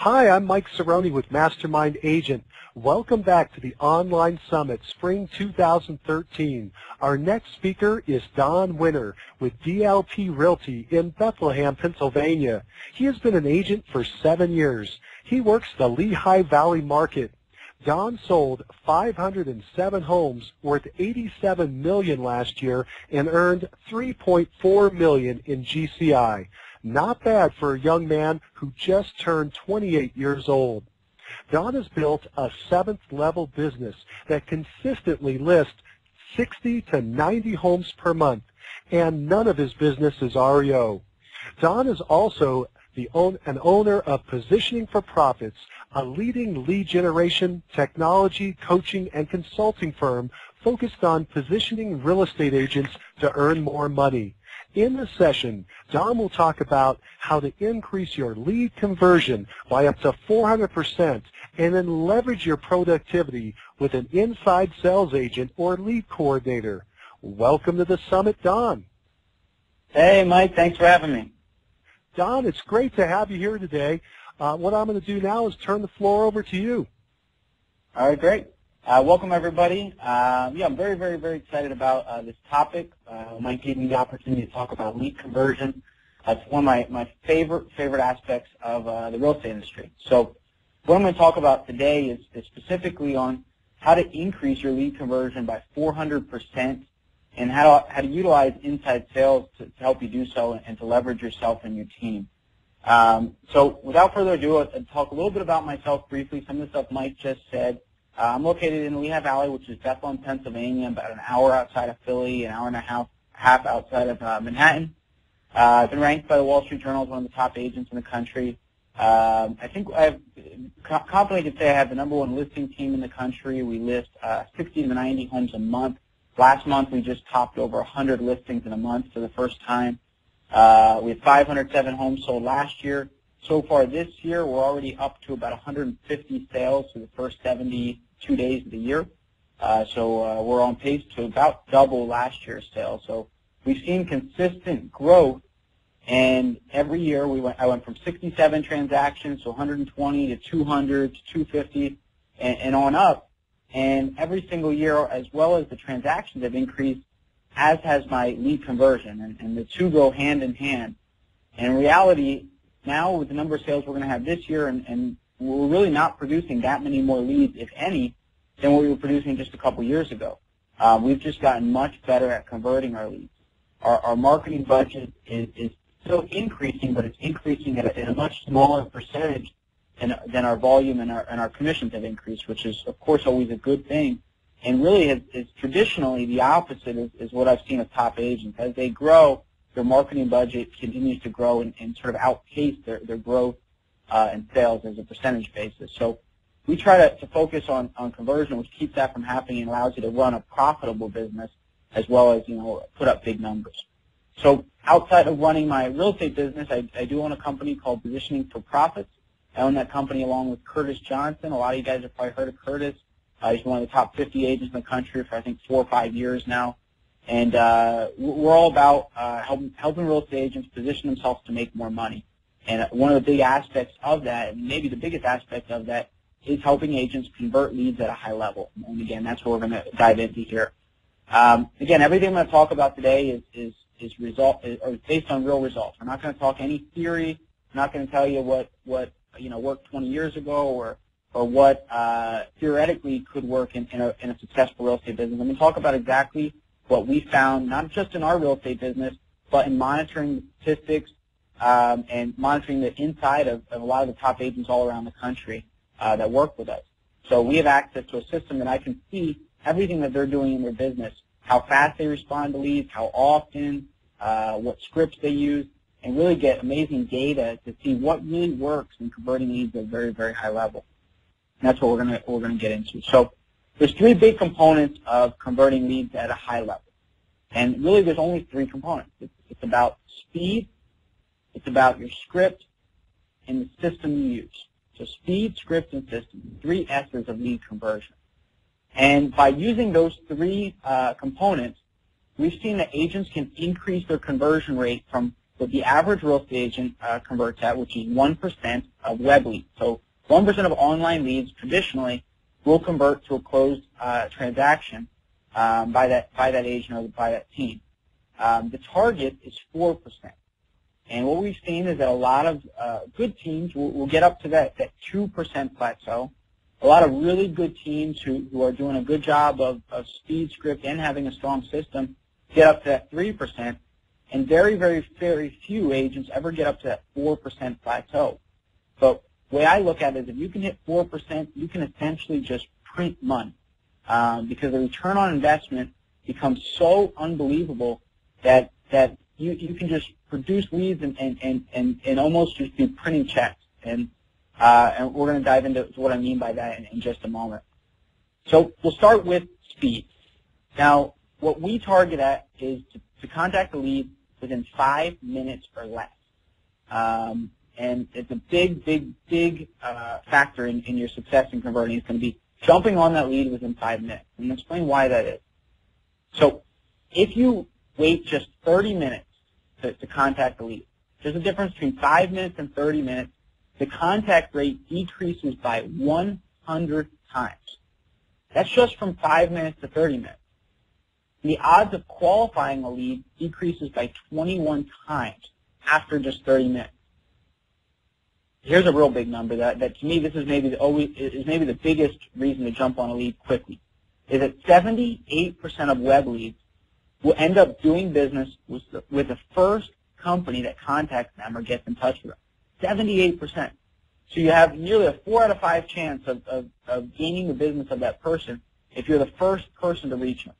Hi, I'm Mike Cerrone with Mastermind Agent. Welcome back to the Online Summit, Spring 2013. Our next speaker is Don Wenner with DLP Realty in Bethlehem, Pennsylvania. He has been an agent for 7 years. He works the Lehigh Valley market. Don sold 507 homes worth $87 million last year and earned $3.4 million in GCI. Not bad for a young man who just turned 28 years old. Don has built a 7th-level business that consistently lists 60 to 90 homes per month, and none of his business is REO. Don is also an owner of Positioning for Profits, a leading lead generation, technology, coaching, and consulting firm focused on positioning real estate agents to earn more money. In this session, Don will talk about how to increase your lead conversion by up to 400% and then leverage your productivity with an inside sales agent or lead coordinator. Welcome to the summit, Don. Hey, Mike. Thanks for having me. Don, it's great to have you here today. What I'm going to do now is turn the floor over to you. All right, great. Welcome, everybody. I'm very, very, very excited about this topic. Mike gave me the opportunity to talk about lead conversion. It's one of my favorite aspects of the real estate industry. So what I'm going to talk about today is specifically on how to increase your lead conversion by 400% and how to utilize inside sales to help you do so and to leverage yourself and your team. So without further ado, I'll talk a little bit about myself briefly, some of the stuff Mike just said. I'm located in the Lehigh Valley, which is Bethlehem, Pennsylvania, about an hour outside of Philly, an hour and a half outside of Manhattan. I've been ranked by the Wall Street Journal as one of the top agents in the country. I think I confidently can say I have the #1 listing team in the country. We list 60 to 90 homes a month. Last month, we just topped over 100 listings in a month for the first time. We had 507 homes sold last year. So far this year, we're already up to about 150 sales for the first 72 days of the year. So we're on pace to about double last year's sales. So we've seen consistent growth, and every year I went from 67 transactions to 120 to 200 to 250 and on up. And every single year, as well as the transactions have increased, as has my lead conversion, and the two go hand in hand. And in reality, now with the number of sales we're going to have this year, and we're really not producing that many more leads, if any, than what we were producing just a couple years ago. We've just gotten much better at converting our leads. Our marketing budget is still increasing, but it's increasing at a much smaller percentage than our volume and our commissions have increased, which is, of course, always a good thing. And really is traditionally the opposite is what I've seen with top agents. As they grow, their marketing budget continues to grow and sort of outpace their growth in sales as a percentage basis. So we try to focus on conversion, which keeps that from happening and allows you to run a profitable business as well as, put up big numbers. So outside of running my real estate business, I do own a company called Positioning for Profits. I own that company along with Curtis Johnson. A lot of you guys have probably heard of Curtis. He's one of the top 50 agents in the country for, I think, 4 or 5 years now. And we're all about helping real estate agents position themselves to make more money. And one of the big aspects of that, and maybe the biggest aspect of that, is helping agents convert leads at a high level. And again, that's what we're going to dive into here. Again, everything I'm going to talk about today is based on real results. We're not going to talk any theory. I'm not going to tell you what worked 20 years ago or what theoretically could work in a successful real estate business. I'm going to talk about exactly what we found, not just in our real estate business, but in monitoring the statistics and monitoring the inside of a lot of the top agents all around the country that work with us. So we have access to a system that I can see everything that they're doing in their business, how fast they respond to leads, how often, what scripts they use, and really get amazing data to see what really works in converting leads at a very, very high level. And that's what we're gonna get into. So there's 3 big components of converting leads at a high level. And really there's only 3 components. It's about speed, it's about your script, and the system you use. So speed, script, and system, 3 S's of lead conversion. And by using those 3 components, we've seen that agents can increase their conversion rate from what the average real estate agent converts at, which is 1% of web leads. So 1% of online leads traditionally will convert to a closed transaction by that agent or by that team. The target is 4%. And what we've seen is that a lot of good teams will get up to that 2% plateau. A lot of really good teams who are doing a good job of speed, script, and having a strong system get up to that 3%. And very, very, very few agents ever get up to that 4% plateau. But the way I look at it is if you can hit 4%, you can essentially just print money because the return on investment becomes so unbelievable that you can just produce leads and almost just do printing checks. And we're going to dive into what I mean by that in just a moment. So we'll start with speed. Now, what we target at is to contact the lead within 5 minutes or less. And it's a big factor in your success in converting. It's going to be jumping on that lead within 5 minutes. And I'll explain why that is. So if you wait just 30 minutes to contact the lead, there's a difference between 5 minutes and 30 minutes. The contact rate decreases by 100 times. That's just from 5 minutes to 30 minutes. The odds of qualifying a lead decreases by 21 times after just 30 minutes. Here's a real big number that to me this is maybe the biggest reason to jump on a lead quickly. Is that 78% of web leads will end up doing business with the first company that contacts them or gets in touch with them. 78%. So you have nearly a 4 out of 5 chance of gaining the business of that person if you're the first person to reach them.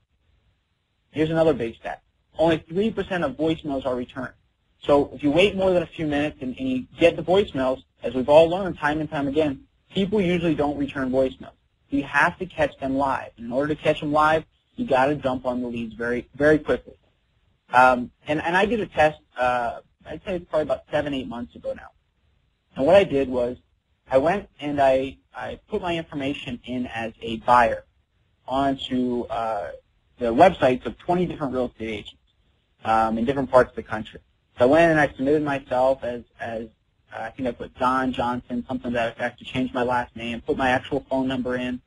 Here's another big stat. Only 3% of voicemails are returned. So if you wait more than a few minutes and you get the voicemails, as we've all learned time and time again, people usually don't return voicemails. You have to catch them live. In order to catch them live, you got to jump on the leads very, very quickly. And I did a test, I'd say it's probably about 7-8 months ago now. And what I did was I went and I put my information in as a buyer onto the websites of 20 different real estate agents in different parts of the country. So I went and I submitted myself as I think I put Don Johnson, something to that effect, to change my last name, put my actual phone number in,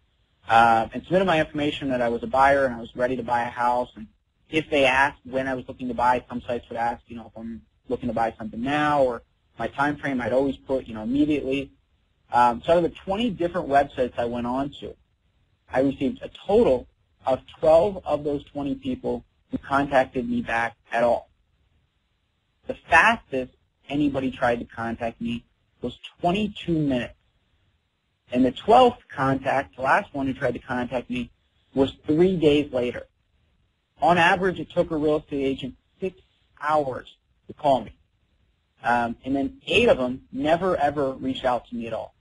and submitted my information that I was a buyer and I was ready to buy a house. And if they asked when I was looking to buy, some sites would ask, if I'm looking to buy something now, or my time frame, I'd always put, immediately. So out of the 20 different websites I went on to, I received a total of 12 of those 20 people who contacted me back at all. The fastest anybody tried to contact me was 22 minutes. And the 12th contact, the last one who tried to contact me, was 3 days later. On average, it took a real estate agent 6 hours to call me. And then 8 of them never, ever reached out to me at all.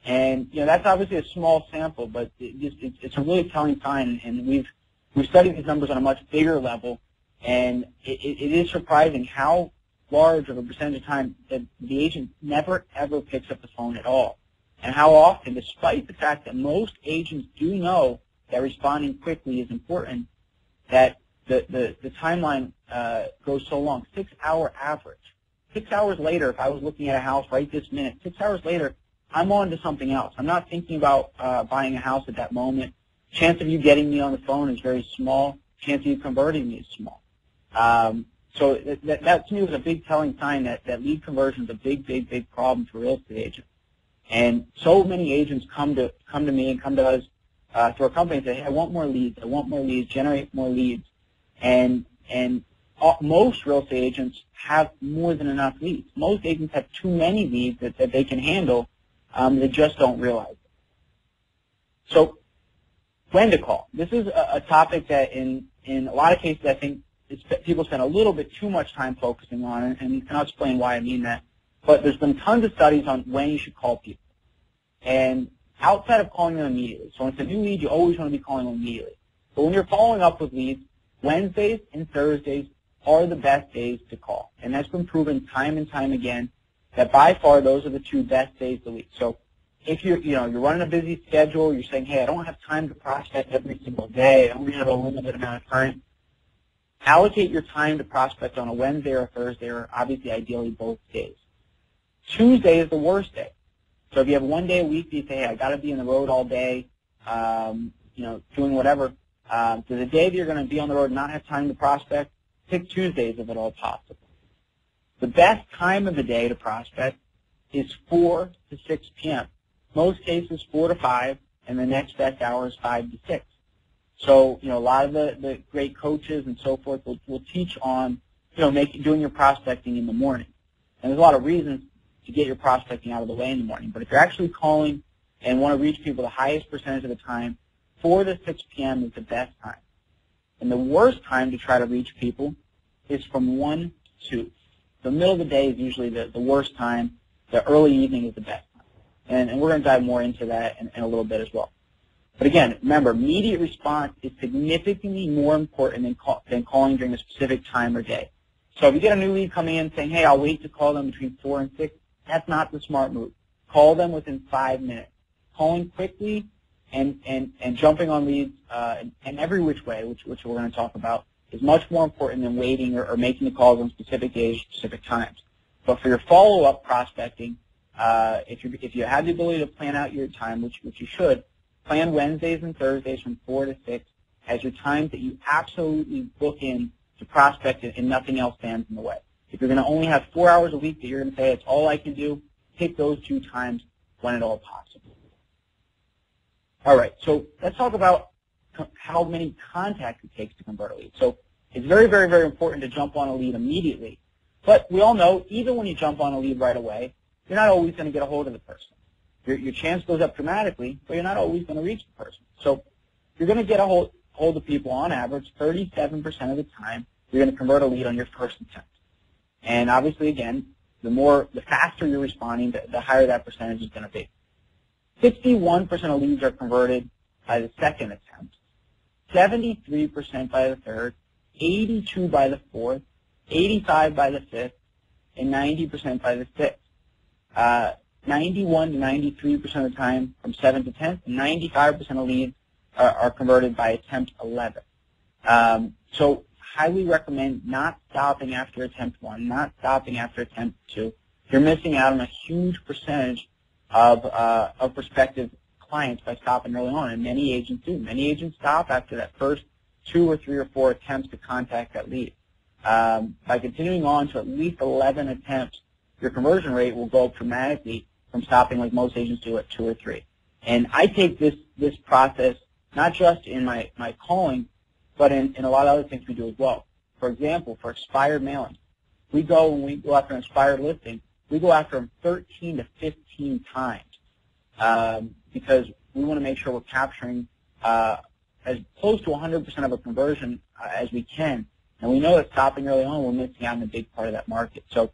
And, that's obviously a small sample, but it's a really telling sign. And we've studied these numbers on a much bigger level. And it is surprising how large of a percentage of time that the agent never, ever picks up the phone at all. And how often, despite the fact that most agents do know that responding quickly is important, that the timeline goes so long. 6 hour average. 6 hours later, if I was looking at a house right this minute, 6 hours later, I'm on to something else. I'm not thinking about buying a house at that moment. Chance of you getting me on the phone is very small. Chance of you converting me is small. So that to me was a big telling sign that lead conversion is a big problem for real estate agents. And so many agents come to me and come to us through our company and say, hey, I want more leads, generate more leads. And most real estate agents have more than enough leads. Most agents have too many leads that they can handle. They just don't realize it. So when to call. This is a topic that in a lot of cases I think people spend a little bit too much time focusing on, and I'll explain why I mean that. But there's been tons of studies on when you should call people. And outside of calling them immediately, so when it's a new lead, you always want to be calling them immediately. But when you're following up with leads, Wednesdays and Thursdays are the best days to call. And that's been proven time and time again that by far those are the 2 best days to lead. So if you're running a busy schedule, you're saying, hey, I don't have time to prospect every single day, I only have a limited amount of time, allocate your time to prospect on a Wednesday or a Thursday, or obviously ideally both days. Tuesday is the worst day. So if you have one day a week that you say, hey, I got to be on the road all day, doing whatever, so the day that you're going to be on the road and not have time to prospect, pick Tuesdays if at all possible. The best time of the day to prospect is 4 to 6 p.m. Most cases 4 to 5, and the next best hour is 5 to 6. So, a lot of the great coaches and so forth will teach on, doing your prospecting in the morning. And there's a lot of reasons to get your prospecting out of the way in the morning. But if you're actually calling and want to reach people the highest percentage of the time, 4 to 6 p.m. is the best time. And the worst time to try to reach people is from 1 to 2. The middle of the day is usually the worst time. The early evening is the best time. And we're going to dive more into that in a little bit as well. But again, remember, immediate response is significantly more important than calling during a specific time or day. So if you get a new lead coming in saying, hey, I'll wait to call them between 4 and 6, that's not the smart move. Call them within 5 minutes. Calling quickly and jumping on leads in every which way, which we're going to talk about, is much more important than waiting or making the calls on specific days, specific times. But for your follow-up prospecting, if you have the ability to plan out your time, which you should, plan Wednesdays and Thursdays from 4 to 6 as your times that you absolutely book in to prospect it and nothing else stands in the way. If you're going to only have 4 hours a week that you're going to say it's all I can do, pick those 2 times when at all possible. All right, so let's talk about how many contacts it takes to convert a lead. So it's very, very, very important to jump on a lead immediately. But we all know, even when you jump on a lead right away, you're not always going to get a hold of the person. Your chance goes up dramatically, but you're not always going to reach the person. So you're going to get a hold of people on average 37% of the time. You're going to convert a lead on your first attempt. And obviously, again, the faster you're responding, the higher that percentage is going to be. 61% of leads are converted by the second attempt, 73% by the third, 82% by the fourth, 85% by the fifth, and 90% by the sixth. 91 to 93% of the time from 7 to 10, 95% of leads are converted by attempt 11. So highly recommend not stopping after attempt 1, not stopping after attempt 2. You're missing out on a huge percentage of prospective clients by stopping early on, and many agents do. Many agents stop after that first 2 or 3 or 4 attempts to contact that lead. By continuing on to at least 11 attempts, your conversion rate will go up dramatically from stopping like most agents do at 2 or 3. And I take this process not just in my calling, but in a lot of other things we do as well. For example, for expired mailing, when we go after an expired listing, we go after them 13 to 15 times because we want to make sure we're capturing as close to 100% of a conversion as we can. And we know that stopping early on, we're missing out on a big part of that market. So,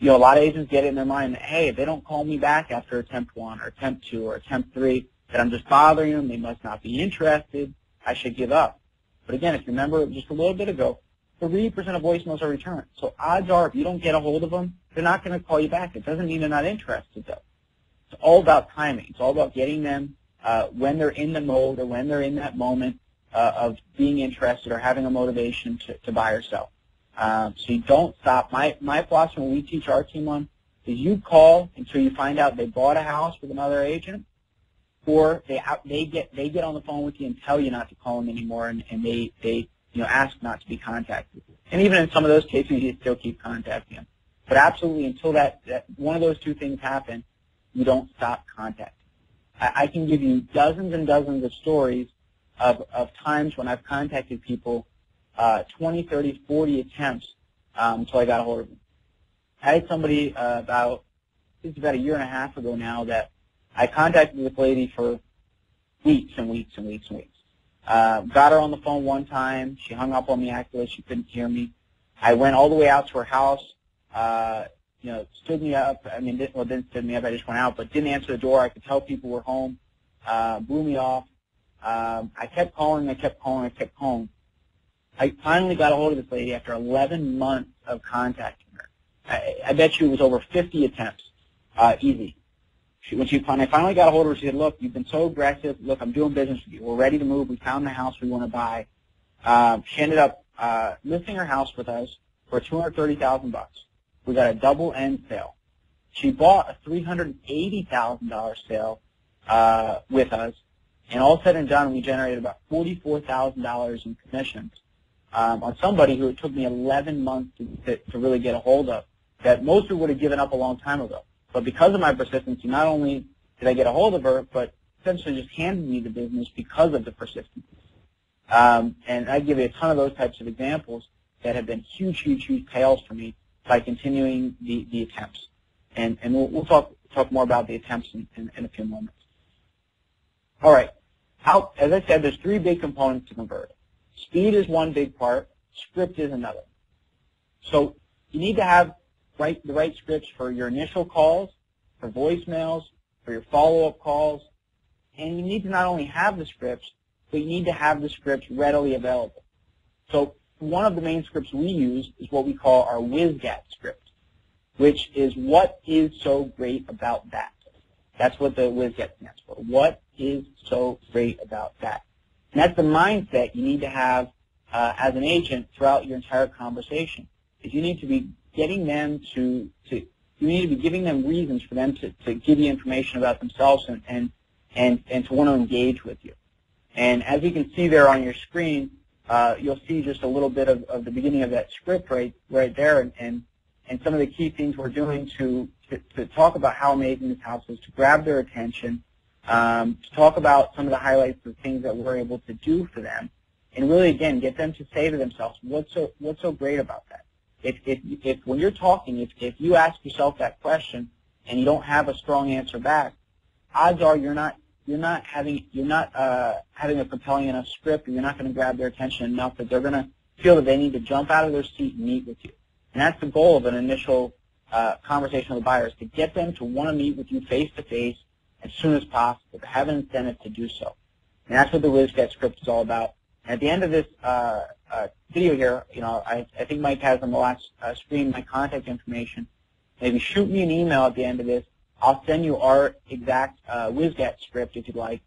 a lot of agents get it in their mind that, hey, if they don't call me back after attempt 1 or attempt 2 or attempt 3, that I'm just bothering them, they must not be interested, I should give up. But again, if you remember just a little bit ago, 3% of voicemails are returned. So odds are, if you don't get a hold of them, they're not going to call you back. It doesn't mean they're not interested, though. It's all about timing. It's all about getting them when they're in the mode or when they're in that moment of being interested or having a motivation to buy or sell. So you don't stop. My philosophy when we teach our team on is you call until you find out they bought a house with another agent, or they get on the phone with you and tell you not to call them anymore, and they ask not to be contacted. And even in some of those cases, you still keep contacting them. But absolutely, until that one of those 2 things happen, you don't stop contacting. I can give you dozens and dozens of stories of times when I've contacted people 20, 30, 40 attempts until I got a hold of them. I had somebody about a year and a half ago now that I contacted this lady for weeks and weeks and weeks and weeks. Got her on the phone one time. She hung up on me, acted like she couldn't hear me. I went all the way out to her house, stood me up. Didn't stood me up. I just went out, but didn't answer the door. I could tell people were home. Blew me off. I kept calling. I kept calling. I finally got a hold of this lady after 11 months of contacting her. I bet you it was over 50 attempts, easy. When I finally got a hold of her, she said, look, you've been so aggressive. Look, I'm doing business with you. We're ready to move. We found the house we want to buy. She ended up listing her house with us for $230,000. We got a double-end sale. She bought a $380,000 sale with us, and all said and done, we generated about $44,000 in commissions on somebody who it took me 11 months to really get a hold of, that most people would have given up a long time ago. But because of my persistency, not only did I get a hold of her, but essentially just handed me the business because of the persistence. And I give you a ton of those types of examples that have been huge, huge, huge payoffs for me by continuing the attempts. And we'll talk more about the attempts in a few moments. All right. As I said, there's three big components to convert. Speed is one big part. Script is another. So you need to have the right scripts for your initial calls, for voicemails, for your follow-up calls. And you need to not only have the scripts, but you need to have the scripts readily available. So one of the main scripts we use is what we call our WizGat script, which is what is so great about that. That's what the WizGat stands for. What is so great about that? And that's the mindset you need to have as an agent throughout your entire conversation. Is you need to be getting them you need to be giving them reasons for them to give you information about themselves and to want to engage with you. And as you can see there on your screen, you'll see just a little bit of the beginning of that script right there, and some of the key things we're doing to talk about how amazing this house is, to grab their attention, to talk about some of the highlights of things that we're able to do for them, and really, again, get them to say to themselves, what's so great about that? If when you're talking, if you ask yourself that question and you don't have a strong answer back, odds are you're not having a compelling enough script, or you're not going to grab their attention enough that they're going to feel that they need to jump out of their seat and meet with you. And that's the goal of an initial conversation with the buyer, is to get them to want to meet with you face-to-face as soon as possible, to have an incentive to do so. And that's what the WizGat script is all about. And at the end of this video here, I think Mike has on the last screen my contact information. Maybe shoot me an email at the end of this. I'll send you our exact WizGat script if you'd like.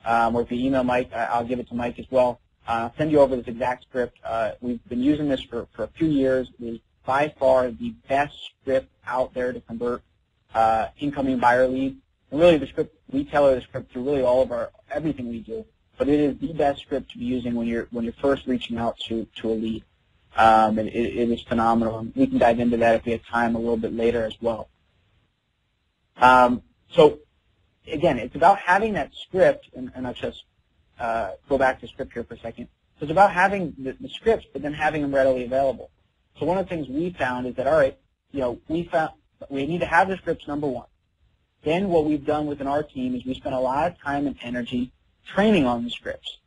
Or if you email Mike, I'll give it to Mike as well. I'll send you over this exact script. We've been using this for a few years. It is by far the best script out there to convert incoming buyer leads. And really, the script, we tailor the script to really everything we do. But it is the best script to be using when you're first reaching out to a lead. And it is phenomenal. And we can dive into that if we have time a little bit later as well. So again, it's about having that script, and I'll just go back to script here for a second. So it's about having the scripts, but then having them readily available. So one of the things we found is that, all right, we need to have the scripts, number one. Then what we've done within our team is we spend a lot of time and energy training on the scripts,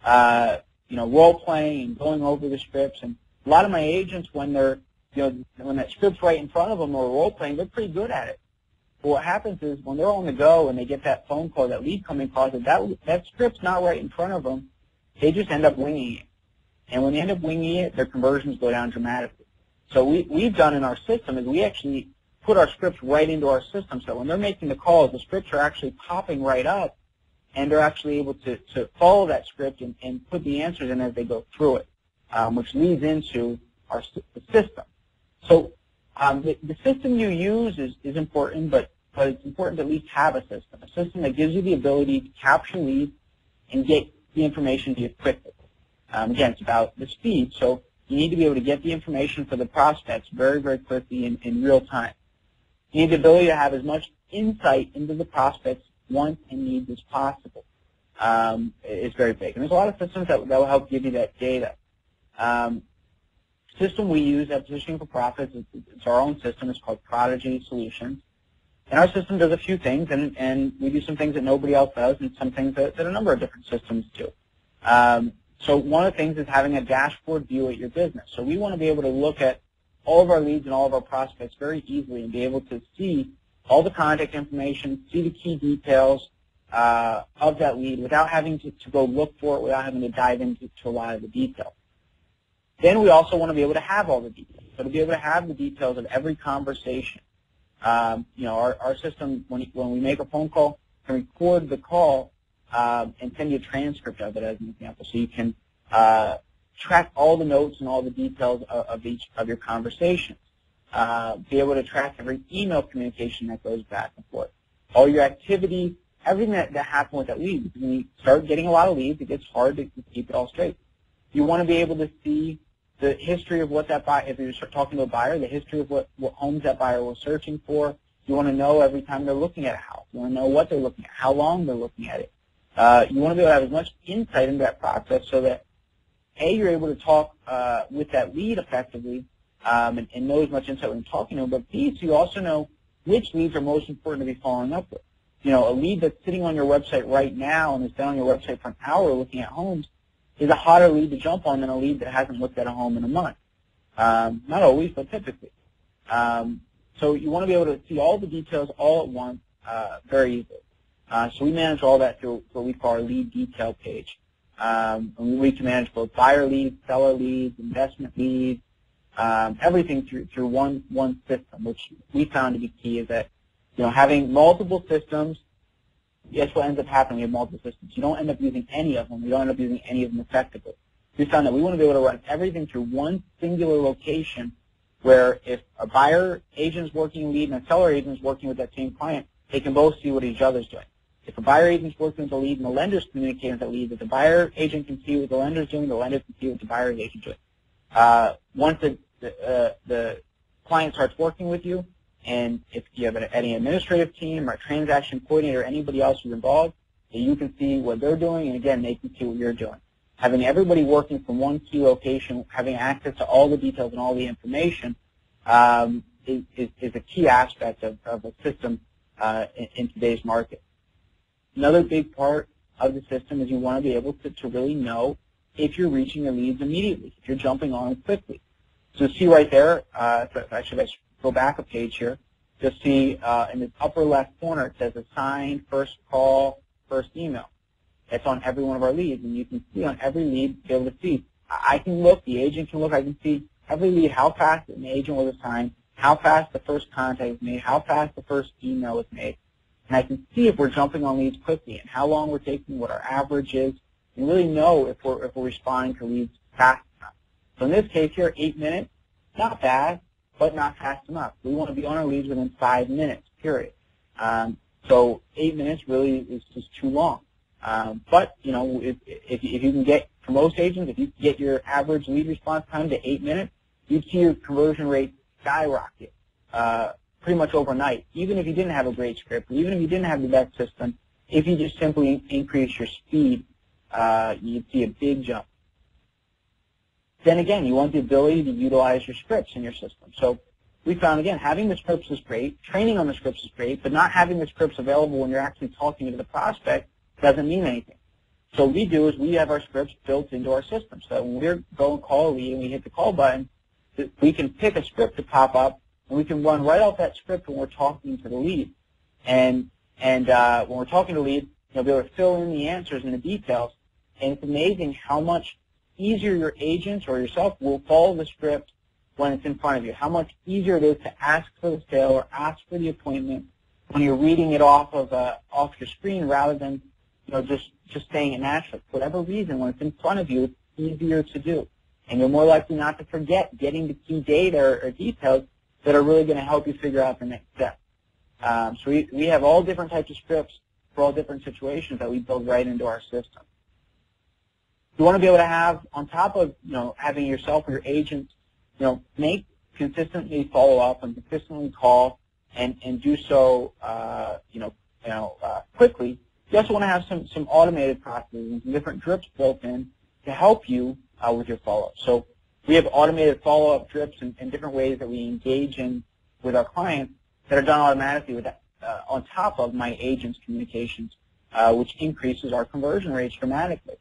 role-playing and going over the scripts. And a lot of my agents, when when that script's right in front of them or role-playing, they're pretty good at it. But what happens is when they're on the go and they get that phone call, that lead coming call, that script's not right in front of them, they just end up winging it. And when they end up winging it, their conversions go down dramatically. So we've done in our system is we actually put our scripts right into our system. So when they're making the calls, the scripts are actually popping right up, and they're actually able to follow that script and put the answers in as they go through it, which leads into the system. So the system you use is important, but it's important to at least have a system that gives you the ability to capture leads and get the information to you quickly. Again, it's about the speed, so you need to be able to get the information for the prospects very, very quickly in real time. You need the ability to have as much insight into the prospects' wants and needs as possible. It's very big. And there's a lot of systems that will help give you that data. System we use at Positioning for Profits, it's our own system. It's called Prodigy Solutions. And our system does a few things, and we do some things that nobody else does, and some things that a number of different systems do. So one of the things is having a dashboard view at your business. So we want to be able to look at all of our leads and all of our prospects very easily and be able to see all the contact information, see the key details of that lead without having to go look for it, without having to dive into a lot of the details. Then we also want to be able to have all the details. So to be able to have the details of every conversation. Our system, when we make a phone call, can record the call and send you a transcript of it as an example. So you can track all the notes and all the details of each of your conversations. Be able to track every email communication that goes back and forth, all your activities, everything that happened with that lead. Because when you start getting a lot of leads, it gets hard to keep it all straight. You want to be able to see the history of what that buyer, if you start talking to a buyer, the history of what homes that buyer was searching for. You want to know every time they're looking at a house. You want to know what they're looking at, how long they're looking at it. You want to be able to have as much insight into that process so that, A, you're able to talk with that lead effectively and know as much insight when you're talking to them, but B, so you also know which leads are most important to be following up with. You know, a lead that's sitting on your website right now and has been on your website for an hour looking at homes is a hotter lead to jump on than a lead that hasn't looked at a home in a month. Not always, but typically. So you want to be able to see all the details all at once very easily. So we manage all that through what we call our lead detail page. And we can manage both buyer leads, seller leads, investment leads, everything through one system, which we found to be key is that, you know, having multiple systems, guess what ends up happening when you have multiple systems? You don't end up using any of them. You don't end up using any of them effectively. We found that we want to be able to run everything through one singular location where if a buyer agent is working a lead and a seller agent is working with that same client, they can both see what each other's doing. If a buyer agent is working with the lead and the lender's communicating with the lead, if the buyer agent can see what the lender's doing, the lender can see what the buyer agent is doing. Once the client starts working with you, and if you have any administrative team or transaction coordinator or anybody else who's involved, you can see what they're doing, and again, they can see what you're doing. Having everybody working from one key location, having access to all the details and all the information is a key aspect of a system in today's market. Another big part of the system is you want to be able to really know if you're reaching your leads immediately, if you're jumping on them quickly. So see right there, actually let's go back a page here, you'll see in the upper left corner it says assigned, first call, first email. That's on every one of our leads, and you can see on every lead, be able to see. I can look, the agent can look, I can see every lead, how fast an agent was assigned, how fast the first contact was made, how fast the first email was made. And I can see if we're jumping on leads quickly and how long we're taking, what our average is, and really know if we're responding to leads fast enough. So in this case here, 8 minutes, not bad, but not fast enough. We want to be on our leads within 5 minutes, period. So 8 minutes really is just too long. But, you know, if you can get, for most agents, if you can get your average lead response time to 8 minutes, you'd see your conversion rate skyrocket pretty much overnight. Even if you didn't have a great script, even if you didn't have the best system, if you just simply increase your speed, you'd see a big jump. Then again, you want the ability to utilize your scripts in your system. So we found, again, having the scripts is great, training on the scripts is great, but not having the scripts available when you're actually talking to the prospect doesn't mean anything. So what we do is we have our scripts built into our system. So when we're going to call a lead and we hit the call button, we can pick a script to pop up, and we can run right off that script when we're talking to the lead. And when we're talking to the lead, you'll be able to fill in the answers and the details. And it's amazing how much easier your agents or yourself will follow the script when it's in front of you, how much easier it is to ask for the sale or ask for the appointment when you're reading it off your screen rather than, you know, just saying it naturally. For whatever reason, when it's in front of you, it's easier to do. And you're more likely not to forget getting the key data or details that are really going to help you figure out the next step. So we have all different types of scripts for all different situations that we build right into our system. You want to be able to have, on top of, you know, having yourself or your agents, you know, consistently follow up and consistently call and do so, quickly. You also want to have some automated processes and some different drips built in to help you with your follow-up. So we have automated follow-up drips and different ways that we engage in with our clients that are done automatically with that, on top of my agent's communications, which increases our conversion rates dramatically.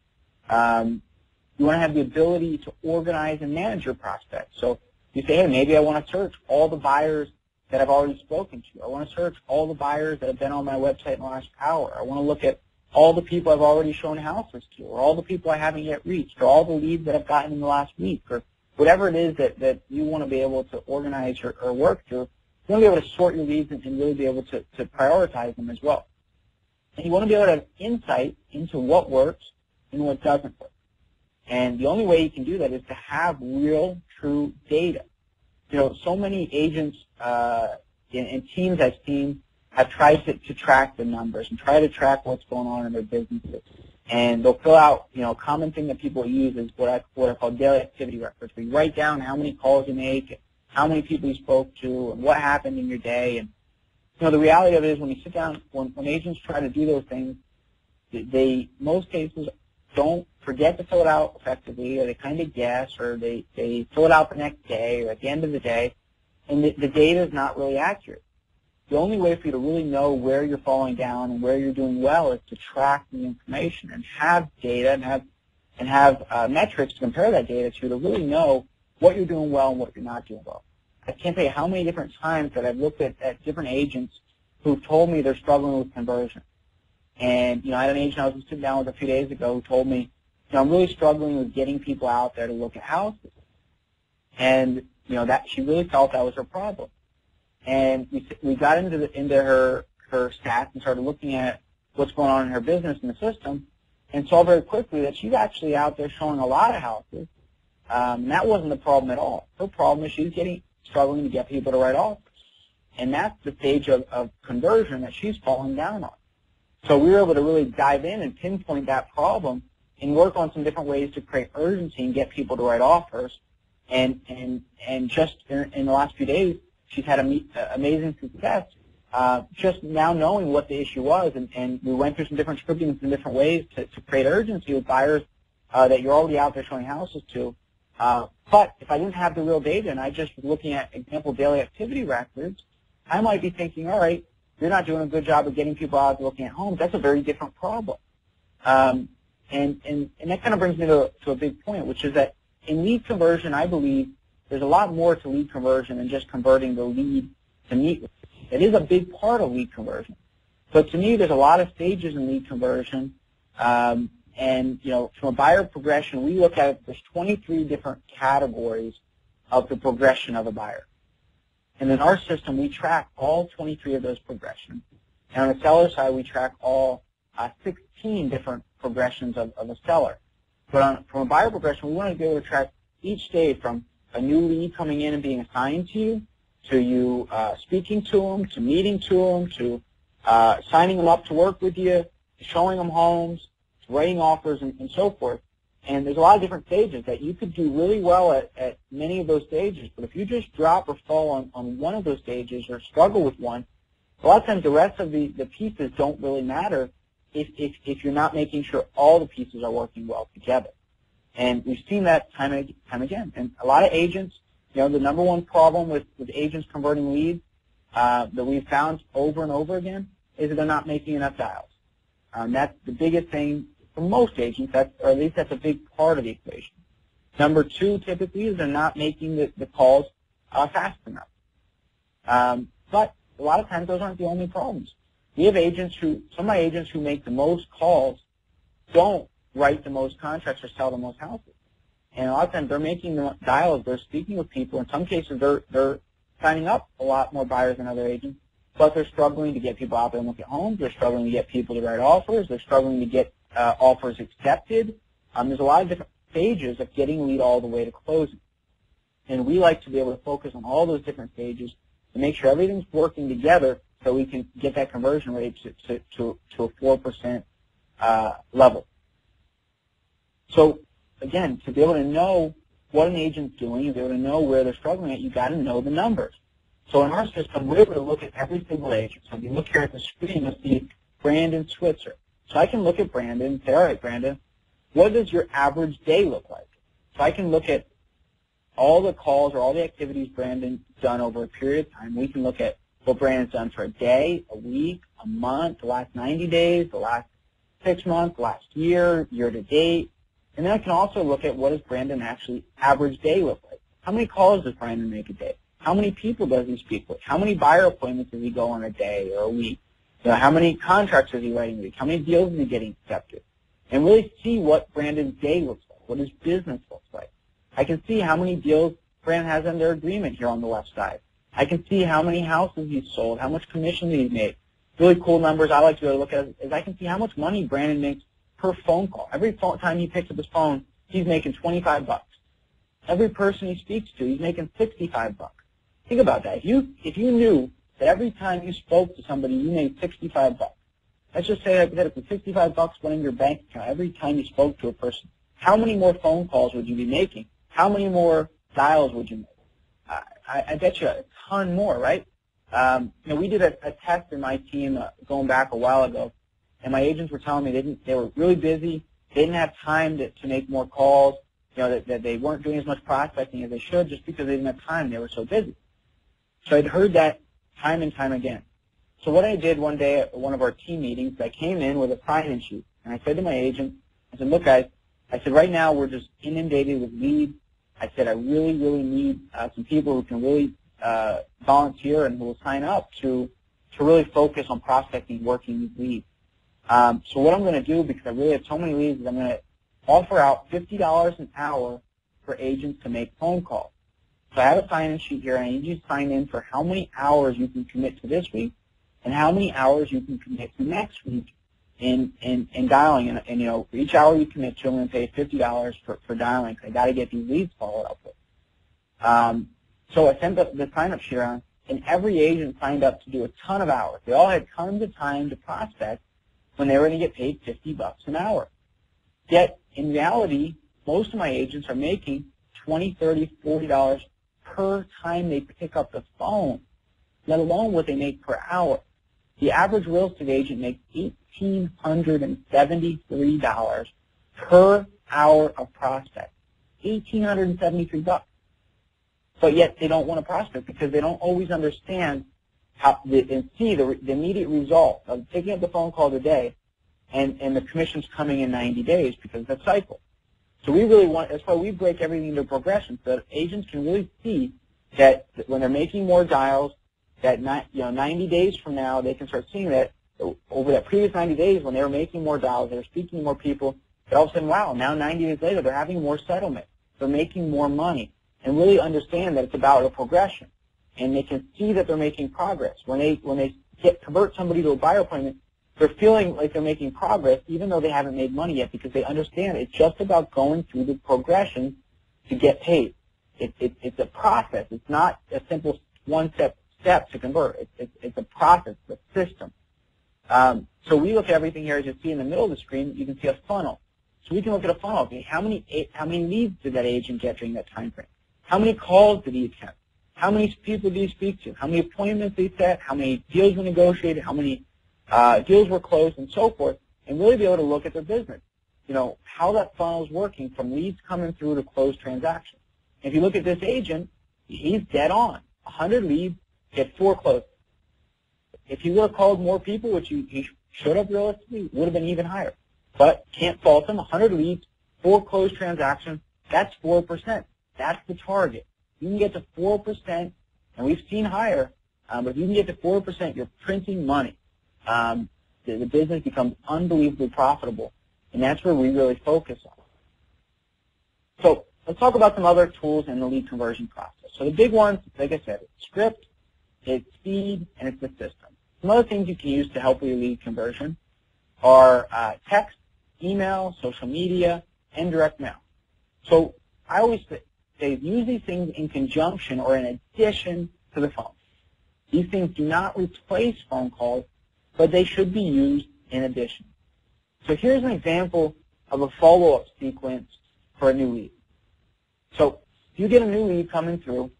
You want to have the ability to organize and manage your prospects. So you say, hey, maybe I want to search all the buyers that I've already spoken to. I want to search all the buyers that have been on my website in the last hour. I want to look at all the people I've already shown houses to, or all the people I haven't yet reached, or all the leads that I've gotten in the last week, or whatever it is that you want to be able to organize or work through. You want to be able to sort your leads and really be able to prioritize them as well. And you want to be able to have insight into what works and what doesn't work. And the only way you can do that is to have real, true data. So many agents and teams I've seen have tried to track the numbers and try to track what's going on in their businesses. And they'll fill out, a common thing that people use is what I call daily activity records, where you write down how many calls you make, how many people you spoke to, and what happened in your day. And, the reality of it is when you sit down, when agents try to do those things, they most cases don't forget to fill it out effectively, or they kind of guess, or they fill it out the next day or at the end of the day, and the data is not really accurate. The only way for you to really know where you're falling down and where you're doing well is to track the information and have data and have metrics to compare that data to really know what you're doing well and what you're not doing well. I can't tell you how many different times that I've looked at different agents who've told me they're struggling with conversion. And, I had an agent I was sitting down with a few days ago who told me, I'm really struggling with getting people out there to look at houses. And, that she really felt that was her problem. And we got into her stats and started looking at what's going on in her business and the system, and saw very quickly that she's actually out there showing a lot of houses. And that wasn't the problem at all. Her problem is she's struggling to get people to write offers. And that's the stage of conversion that she's falling down on. So we were able to really dive in and pinpoint that problem and work on some different ways to create urgency and get people to write offers. And just in the last few days, she's had amazing success just now knowing what the issue was. And we went through some different scripting and some different ways to create urgency with buyers that you're already out there showing houses to. But if I didn't have the real data and I just was looking at example daily activity records, I might be thinking, all right, you're not doing a good job of getting people out looking at homes. That's a very different problem. And that kind of brings me to a big point, which is that in lead conversion, I believe there's a lot more to lead conversion than just converting the lead to meet with. It is a big part of lead conversion. But to me, there's a lot of stages in lead conversion. And, from a buyer progression, we look at it, there's 23 different categories of the progression of a buyer. And in our system, we track all 23 of those progressions. And on the seller side, we track all 16 different progressions of a seller. But from a buyer progression, we want to be able to track each stage from a new lead coming in and being assigned to you speaking to them, to meeting to them, to signing them up to work with you, to showing them homes, to writing offers, and so forth. And there's a lot of different stages that you could do really well at many of those stages. But if you just drop or fall on one of those stages or struggle with one, a lot of times the rest of the pieces don't really matter if you're not making sure all the pieces are working well together. And we've seen that time and time again. And a lot of agents, the number one problem with agents converting leads that we've found over and over again is that they're not making enough dials. That's the biggest thing for most agents, or at least that's a big part of the equation. Number two, typically, is they're not making the calls fast enough. But a lot of times those aren't the only problems. We have some of my agents who make the most calls don't write the most contracts or sell the most houses. And a lot of times they're making the dials, they're speaking with people. In some cases, they're signing up a lot more buyers than other agents, but they're struggling to get people out there and look at homes. They're struggling to get people to write offers. They're struggling to get offers accepted. There's a lot of different stages of getting a lead all the way to closing. And we like to be able to focus on all those different stages to make sure everything's working together so we can get that conversion rate to a 4% level. So, again, to be able to know what an agent's doing, to be able to know where they're struggling at, you've got to know the numbers. So in our system, we're able to look at every single agent. So if you look here at the screen, you'll see Brandon Switzer. So I can look at Brandon and say, all right, Brandon, what does your average day look like? So I can look at all the calls or all the activities Brandon's done over a period of time. We can look at what Brandon's done for a day, a week, a month, the last 90 days, the last 6 months, the last year, year to date. And then I can also look at what does Brandon actually average day look like? How many calls does Brandon make a day? How many people does he speak with? How many buyer appointments does he go on a day or a week? How many contracts is he writing a week? How many deals is he getting accepted? And really see what Brandon's day looks like, what his business looks like. I can see how many deals Brandon has under agreement here on the left side. I can see how many houses he's sold, how much commission he's made. Really cool numbers I like to be able to look at is I can see how much money Brandon makes per phone call. Every time he picks up his phone, he's making 25 bucks. Every person he speaks to, he's making 65 bucks. Think about that. If you knew that every time you spoke to somebody, you made 65 bucks. Let's just say hypothetically 65 bucks went in your bank account every time you spoke to a person. How many more phone calls would you be making? How many more dials would you make? I bet you a ton more, right? We did a test in my team going back a while ago, and my agents were telling me they were really busy. They didn't have time to make more calls. That they weren't doing as much prospecting as they should just because they didn't have time. They were so busy. So I'd heard that time and time again. So what I did one day at one of our team meetings, I came in with a sign-in sheet, and I said to my agent, I said, look, guys, I said, right now we're just inundated with leads. I said, I really, really need some people who can really volunteer and who will sign up to really focus on prospecting, working these leads. So what I'm going to do, because I really have so many leads, is I'm going to offer out $50 an hour for agents to make phone calls. So I have a sign-in sheet here, and I need you to sign in for how many hours you can commit to this week and how many hours you can commit to next week in dialing. And for each hour you commit to, I'm going to pay $50 for dialing, because I got to get these leads followed up with. So I sent the sign-up sheet around, and every agent signed up to do a ton of hours. They all had tons of time to prospect when they were going to get paid $50 an hour. Yet, in reality, most of my agents are making $20, $30, $40 per time they pick up the phone, let alone what they make per hour. The average real estate agent makes $1,873 per hour of prospect. $1,873. But yet they don't want to prospect because they don't always understand and see the immediate result of picking up the phone call today and the commission's coming in 90 days because of that cycle. So we really that's why we break everything into progression so that agents can really see that when they're making more dials, that 90 days from now they can start seeing that over that previous 90 days when they were making more dials, they were speaking to more people, that all of a sudden, wow, now 90 days later they're having more settlement, they're making more money, and really understand that it's about a progression, and they can see that they're making progress. When they convert somebody to a buyer appointment, they're feeling like they're making progress even though they haven't made money yet because they understand it's just about going through the progression to get paid. It's a process. It's not a simple one-step to convert. It's a process, it's a system. So we look at everything here. As you see in the middle of the screen, you can see a funnel. So we can look at a funnel. Okay, how many leads did that agent get during that time frame? How many calls did he attempt? How many people did he speak to? How many appointments did he set? How many deals were negotiated? How many deals were closed, and so forth, and really be able to look at their business. How that funnel is working from leads coming through to closed transactions. If you look at this agent, he's dead on. 100 leads, get 4 closed. If he would have called more people, which he should have realistically, would have been even higher. But can't fault him. 100 leads, 4 closed transactions, that's 4%. That's the target. You can get to 4%, and we've seen higher, but if you can get to 4%, you're printing money. The business becomes unbelievably profitable, and that's where we really focus on. So let's talk about some other tools in the lead conversion process. So the big ones, like I said, it's script, it's speed, and it's the system. Some other things you can use to help with your lead conversion are text, email, social media, and direct mail. So I always say use these things in conjunction or in addition to the phone. These things do not replace phone calls, but they should be used in addition. So here's an example of a follow-up sequence for a new lead. So if you get a new lead coming through,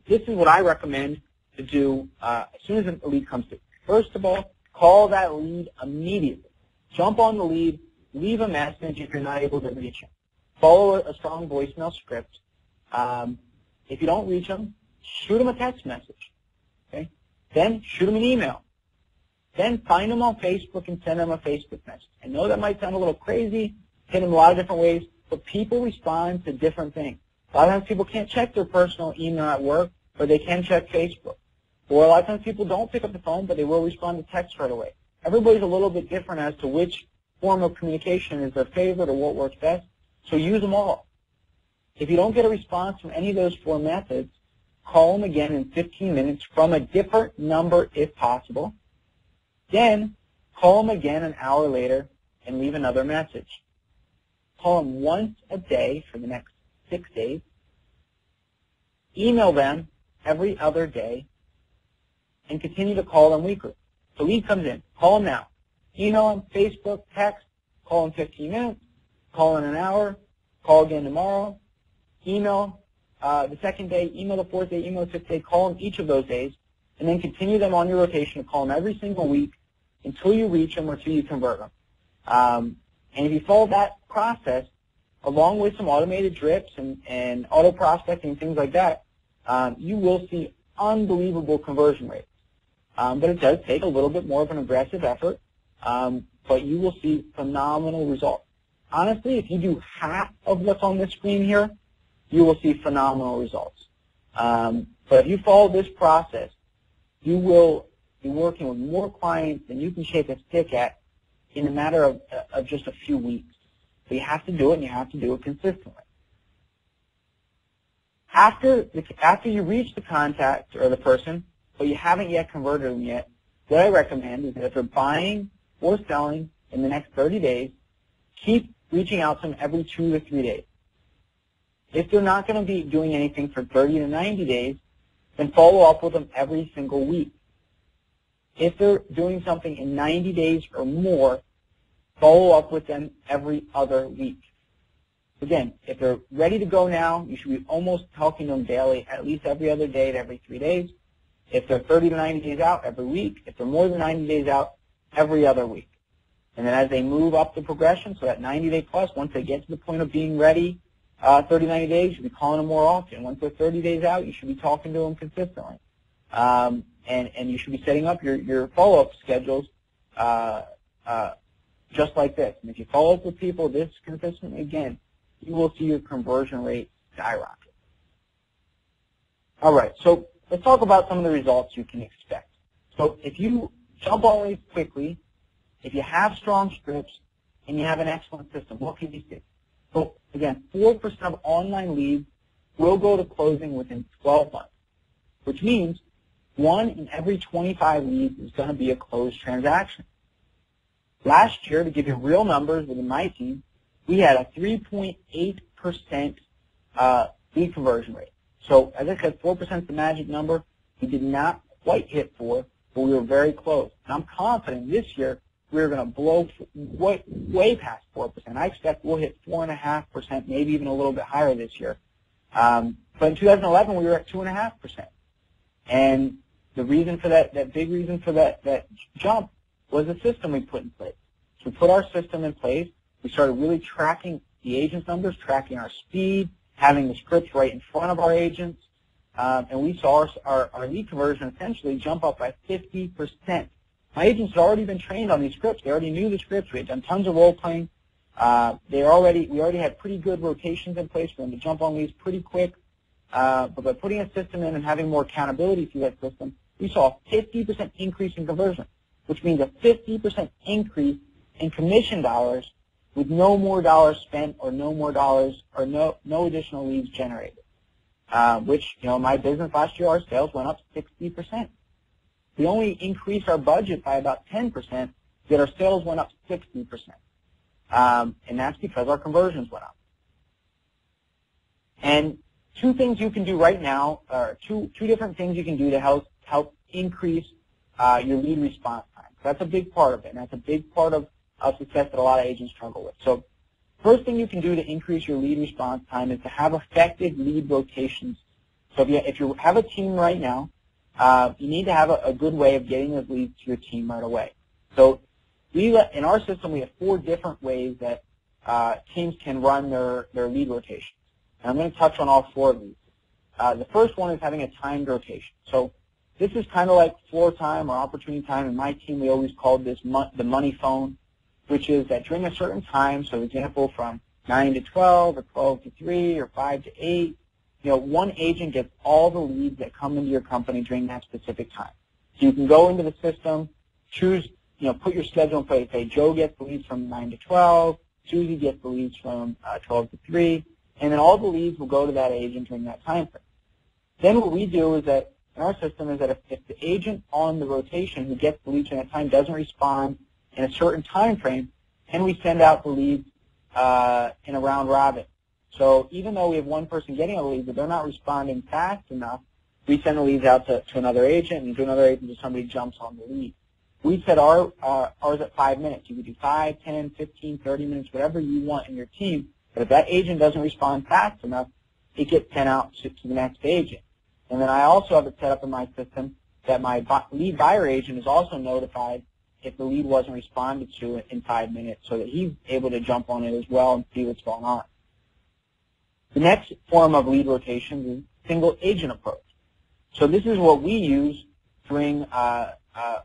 this is what I recommend to do as soon as a lead comes through. First of all, call that lead immediately. Jump on the lead, leave a message if you're not able to reach him. Follow a strong voicemail script. If you don't reach him, shoot him a text message. Okay? Then shoot him an email. Then find them on Facebook and send them a Facebook message. I know that might sound a little crazy, hit them a lot of different ways, but people respond to different things. A lot of times people can't check their personal email at work, but they can check Facebook. Or a lot of times people don't pick up the phone, but they will respond to text right away. Everybody's a little bit different as to which form of communication is their favorite or what works best, so use them all. If you don't get a response from any of those 4 methods, call them again in 15 minutes from a different number if possible. Then call them again an hour later and leave another message. call them once a day for the next 6 days, email them every other day, and continue to call them weekly. So lead comes in, call them now. Email them, Facebook, text, call them 15 minutes, call in an hour, call again tomorrow, email the second day, email the fourth day, email the fifth day, call them each of those days, and then continue them on your rotation to call them every single week until you reach them or until you convert them. And if you follow that process, along with some automated drips and auto prospecting and things like that, you will see unbelievable conversion rates. But it does take a little bit more of an aggressive effort, but you will see phenomenal results. Honestly, if you do half of what's on this screen here, you will see phenomenal results. But if you follow this process, you will be working with more clients than you can shake a stick at in a matter of just a few weeks. So you have to do it, and you have to do it consistently. After you reach the contact or the person, but you haven't yet converted them yet, what I recommend is that if they're buying or selling in the next 30 days, keep reaching out to them every 2 to 3 days. If they're not going to be doing anything for 30 to 90 days, then follow up with them every single week. If they're doing something in 90 days or more, follow up with them every other week. Again, if they're ready to go now, you should be almost talking to them daily, at least every other day to every 3 days. If they're 30 to 90 days out, every week. If they're more than 90 days out, every other week. And then as they move up the progression, so that 90-day plus, once they get to the point of being ready, 30, 90 days, you should be calling them more often. Once they're 30 days out, you should be talking to them consistently. And you should be setting up your follow-up schedules just like this. And if you follow up with people this consistently, again, you will see your conversion rate skyrocket. All right, so let's talk about some of the results you can expect. So if you jump on leads quickly, if you have strong scripts, and you have an excellent system, what can you see? So again, 4% of online leads will go to closing within 12 months, which means 1 in every 25 leads is going to be a closed transaction. Last year, to give you real numbers within my team, we had a 3.8% lead conversion rate. So as I said, 4% is the magic number. We did not quite hit 4, but we were very close. And I'm confident this year we're going to blow way past 4%. I expect we'll hit 4.5%, maybe even a little bit higher this year. But in 2011, we were at 2.5%. And the reason for that big reason for that jump was the system we put in place. So we put our system in place. We started really tracking the agents' numbers, tracking our speed, having the scripts right in front of our agents, and we saw our lead conversion essentially jump up by 50%. My agents had already been trained on these scripts. They already knew the scripts. We had done tons of role playing. We already had pretty good rotations in place for them to jump on leads pretty quick. But by putting a system in and having more accountability through that system, we saw a 50% increase in conversion, which means a 50% increase in commission dollars with no more dollars spent or no more dollars or no additional leads generated. Which, in my business last year, our sales went up 60%. We only increased our budget by about 10%, yet our sales went up 60%. And that's because our conversions went up. And two things you can do right now, or two different things you can do to help increase your lead response time. So that's a big part of it, and that's a big part of success that a lot of agents struggle with. So first thing you can do to increase your lead response time is to have effective lead rotations. So if you have a team right now, you need to have a good way of getting those leads to your team right away. So in our system, we have 4 different ways that teams can run their lead rotations. And I'm going to touch on all 4 of these. The first one is having a timed rotation. So this is kind of like floor time or opportunity time. In my team, we always called this the money phone, which is that during a certain time, so for example, from 9 to 12 or 12 to 3 or 5 to 8, one agent gets all the leads that come into your company during that specific time. So you can go into the system, choose, put your schedule in place. Say Joe gets the leads from 9 to 12, Susie gets the leads from 12 to 3, and then all the leads will go to that agent during that time frame. Then what we do is that in our system is that if the agent on the rotation who gets the leads during that time doesn't respond in a certain time frame, then we send out the leads in a round robin. So even though we have one person getting a lead, but they're not responding fast enough, we send the leads out to another agent, and to another agent if somebody jumps on the lead. We set ours at 5 minutes. You could do 5, 10, 15, 30 minutes, whatever you want in your team. But if that agent doesn't respond fast enough, it gets sent out to the next agent. And then I also have it set up in my system that my lead buyer agent is also notified if the lead wasn't responded to in 5 minutes, so that he's able to jump on it as well and see what's going on. The next form of lead rotation is single agent approach. So this is what we use during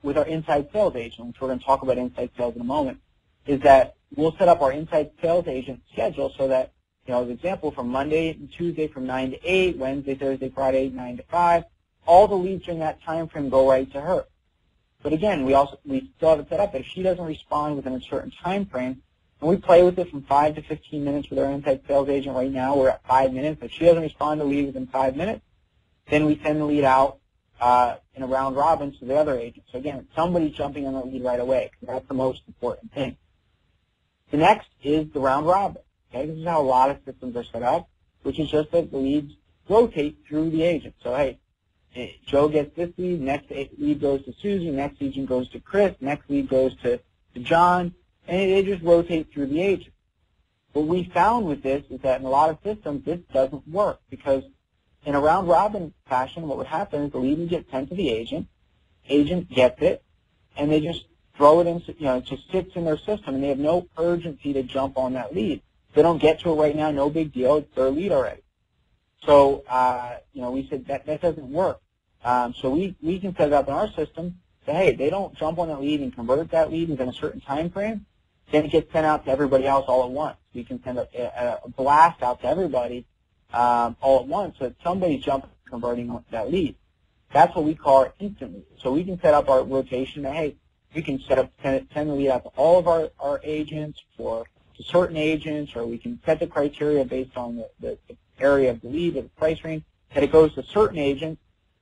with our inside sales agent, which we're going to talk about inside sales in a moment, is that we'll set up our inside sales agent schedule so that, as an example, from Monday and Tuesday from 9 to 8, Wednesday, Thursday, Friday, 9 to 5, all the leads during that time frame go right to her. But again, we still have it set up that if she doesn't respond within a certain time frame, and we play with it from 5 to 15 minutes with our inside sales agent right now, we're at 5 minutes. If she doesn't respond to the lead within 5 minutes, then we send the lead out in a round robin to the other agent. So again, somebody's jumping on the lead right away, because that's the most important thing. The next is the round robin. Okay, this is how a lot of systems are set up, which is just that the leads rotate through the agent. So hey, Joe gets this lead, next lead goes to Susie, next agent goes to Chris, next lead goes to John, and they just rotate through the agent. What we found with this is that in a lot of systems, this doesn't work, because in a round robin fashion, what would happen is the lead would get sent to the agent gets it, and they just throw it in, it just sits in their system, and they have no urgency to jump on that lead. If they don't get to it right now, no big deal, it's their lead already. So, we said that doesn't work. So we can set it up in our system, say, hey, they don't jump on that lead and convert that lead within a certain time frame, then it gets sent out to everybody else all at once. We can send a blast out to everybody all at once, so that somebody's jumping converting that lead. That's what we call our instant lead. So we can set up our rotation that, hey, we can send the lead out to all of our agents to certain agents, or we can set the criteria based on the area of the lead or the price range, that it goes to certain agents,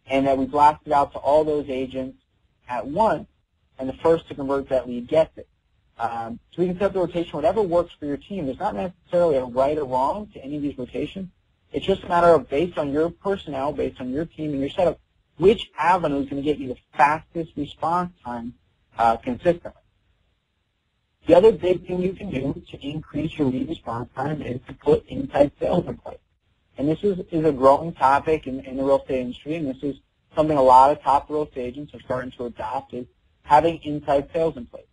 and that we blast it out to all those agents at once, and the first to convert that lead gets it. So we can set up the rotation, whatever works for your team. There's not necessarily a right or wrong to any of these rotations. It's just a matter of, based on your personnel, based on your team and your setup, which avenue is going to get you the fastest response time consistently. The other big thing you can do to increase your lead response time is to put inside sales in place. And this is a growing topic in the real estate industry, and this is something a lot of top real estate agents are starting to adopt, is having inside sales in place.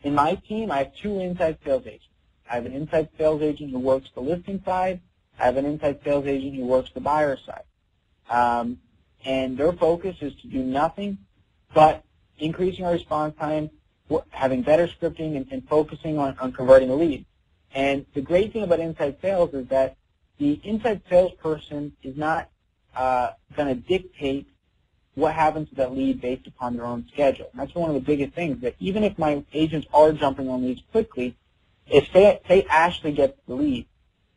In my team, I have 2 inside sales agents. I have an inside sales agent who works the listing side. I have an inside sales agent who works the buyer side. And their focus is to do nothing but increasing our response time, having better scripting, and focusing on converting a lead. And the great thing about inside sales is that the inside salesperson is not going to dictate what happens to that lead based upon their own schedule. And that's one of the biggest things, that even if my agents are jumping on leads quickly, if say Ashley gets the lead,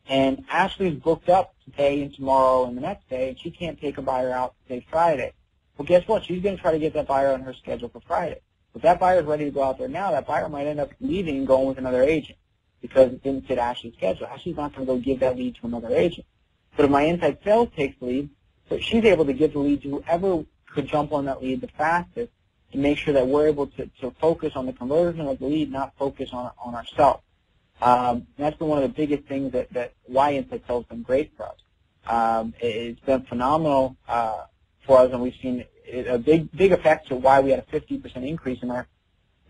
and Ashley's booked up today and tomorrow and the next day, and she can't take a buyer out today, Friday, well, guess what? She's going to try to get that buyer on her schedule for Friday. If that buyer is ready to go out there now, that buyer might end up leaving and going with another agent because it didn't fit Ashley's schedule. Ashley's not going to go give that lead to another agent. But if my inside sales takes the lead, so she's able to give the lead to whoever could jump on that lead the fastest, to make sure that we're able to focus on the conversion of the lead, not focus on ourselves. That's been one of the biggest things that why inside sales has been great for us. It's been phenomenal for us, and we've seen a big effect to why we had a 50% increase in our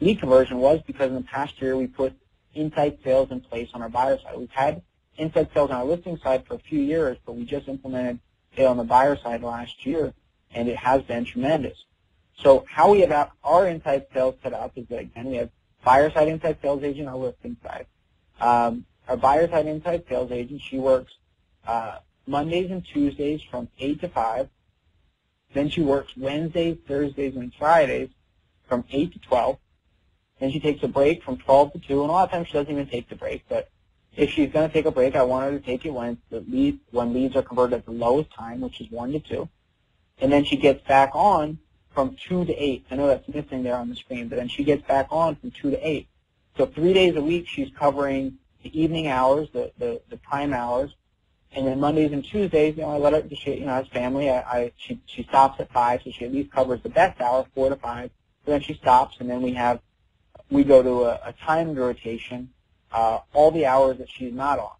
lead conversion was because in the past year we put inside sales in place on our buyer side. We've had inside sales on our listing side for a few years, but we just implemented it on the buyer side last year, and it has been tremendous. So how we have our inside sales set up is that, again, we have buyer side inside sales agent, our listing side. Our buyer side inside sales agent, she works Mondays and Tuesdays from 8 to 5. Then she works Wednesdays, Thursdays, and Fridays from 8 to 12. Then she takes a break from 12 to 2. And a lot of times she doesn't even take the break. But if she's going to take a break, I want her to take it when leads are converted at the lowest time, which is 1 to 2. And then she gets back on from 2 to 8. I know that's missing there on the screen, but then she gets back on from 2 to 8. So 3 days a week she's covering the evening hours, the prime hours. And then Mondays and Tuesdays, I let her, as family, she stops at 5, so she at least covers the best hour, 4 to 5. But then she stops, and then we go to a timed rotation, all the hours that she's not on.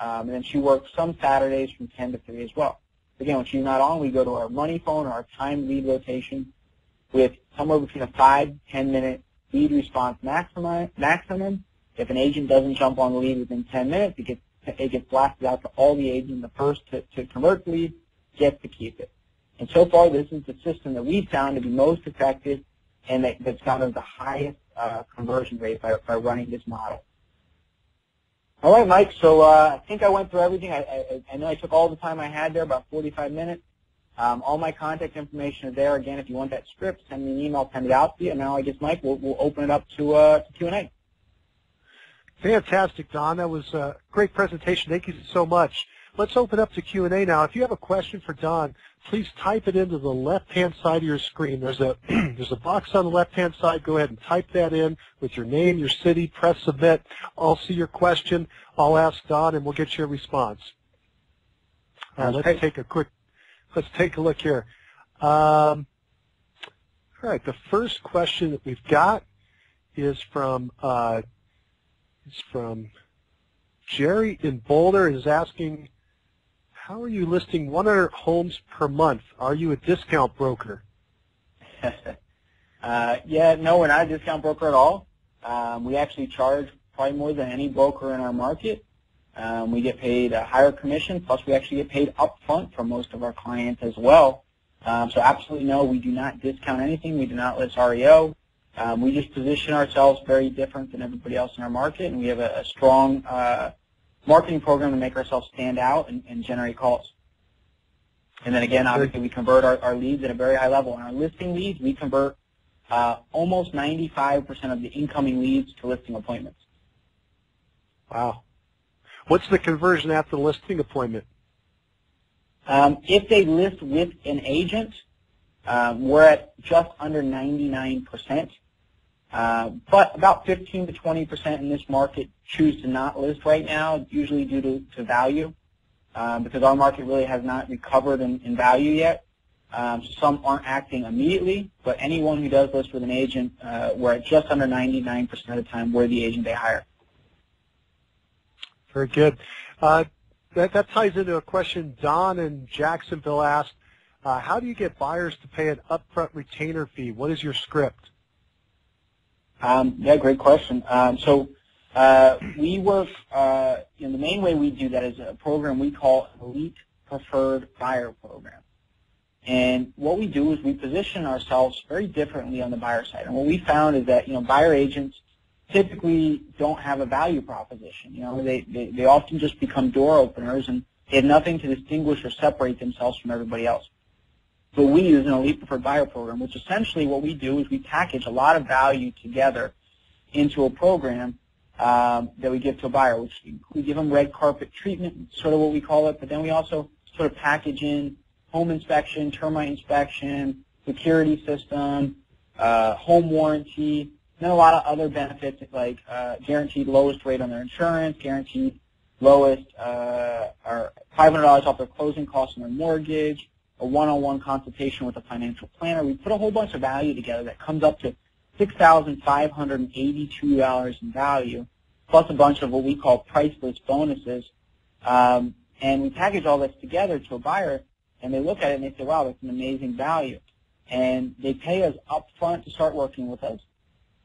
And then she works some Saturdays from 10 to 3 as well. Again, when she's not on, we go to our money phone or our timed lead rotation with somewhere between a 5 to 10-minute lead response maximum. If an agent doesn't jump on the lead within 10 minutes, it gets blasted out to all the agents. The first to convert the lead gets to keep it. And so far, this is the system that we found to be most effective and that's got us the highest conversion rate by running this model. All right, Mike, so I think I went through everything. I know I took all the time I had there, about 45 minutes. All my contact information is there. Again, if you want that script, send me an email, send it out to you. And now I guess, Mike, we'll open it up to Q&A. Fantastic, Don. That was a great presentation. Thank you so much. Let's open up to Q&A now. If you have a question for Don, please type it into the left-hand side of your screen. There's a there's a box on the left-hand side. Go ahead and type that in with your name, your city. Press submit. I'll see your question. I'll ask Don, and we'll get you a response. Let's take a look here. All right. The first question that we've got is from Jerry in Boulder. Is asking, how are you listing 100 homes per month? Are you a discount broker? Yeah, no, we're not a discount broker at all. We actually charge probably more than any broker in our market. We get paid a higher commission, plus we actually get paid up front for most of our clients as well. So absolutely no, we do not discount anything. We do not list REO. We just position ourselves very different than everybody else in our market, and we have a strong marketing program to make ourselves stand out and generate calls. And then again, obviously, we convert our leads at a very high level. On our listing leads, we convert almost 95% of the incoming leads to listing appointments. Wow. What's the conversion after the listing appointment? If they list with an agent, we're at just under 99%. But about 15 to 20% in this market choose to not list right now, usually due to value, because our market really has not recovered in value yet. So some aren't acting immediately, but anyone who does list with an agent, we're at just under 99% of the time we're the agent they hire. Very good. That ties into a question Don in Jacksonville asked. How do you get buyers to pay an upfront retainer fee? What is your script? Yeah, great question. We work, the main way we do that is a program we call Elite Preferred Buyer Program. And what we do is we position ourselves very differently on the buyer side. And what we found is that, buyer agents typically don't have a value proposition. They often just become door openers, and they have nothing to distinguish or separate themselves from everybody else. So we use an Elite Preferred Buyer Program, which essentially what we do is we package a lot of value together into a program that we give to a buyer, which we give them red carpet treatment, sort of what we call it, but then we also sort of package in home inspection, termite inspection, security system, home warranty, and then a lot of other benefits like guaranteed lowest rate on their insurance, guaranteed lowest or $500 off their closing costs on their mortgage, a one-on-one consultation with a financial planner. We put a whole bunch of value together that comes up to $6,582 in value, plus a bunch of what we call priceless bonuses. And we package all this together to a buyer, and they look at it and they say, wow, that's an amazing value. And they pay us up front to start working with us.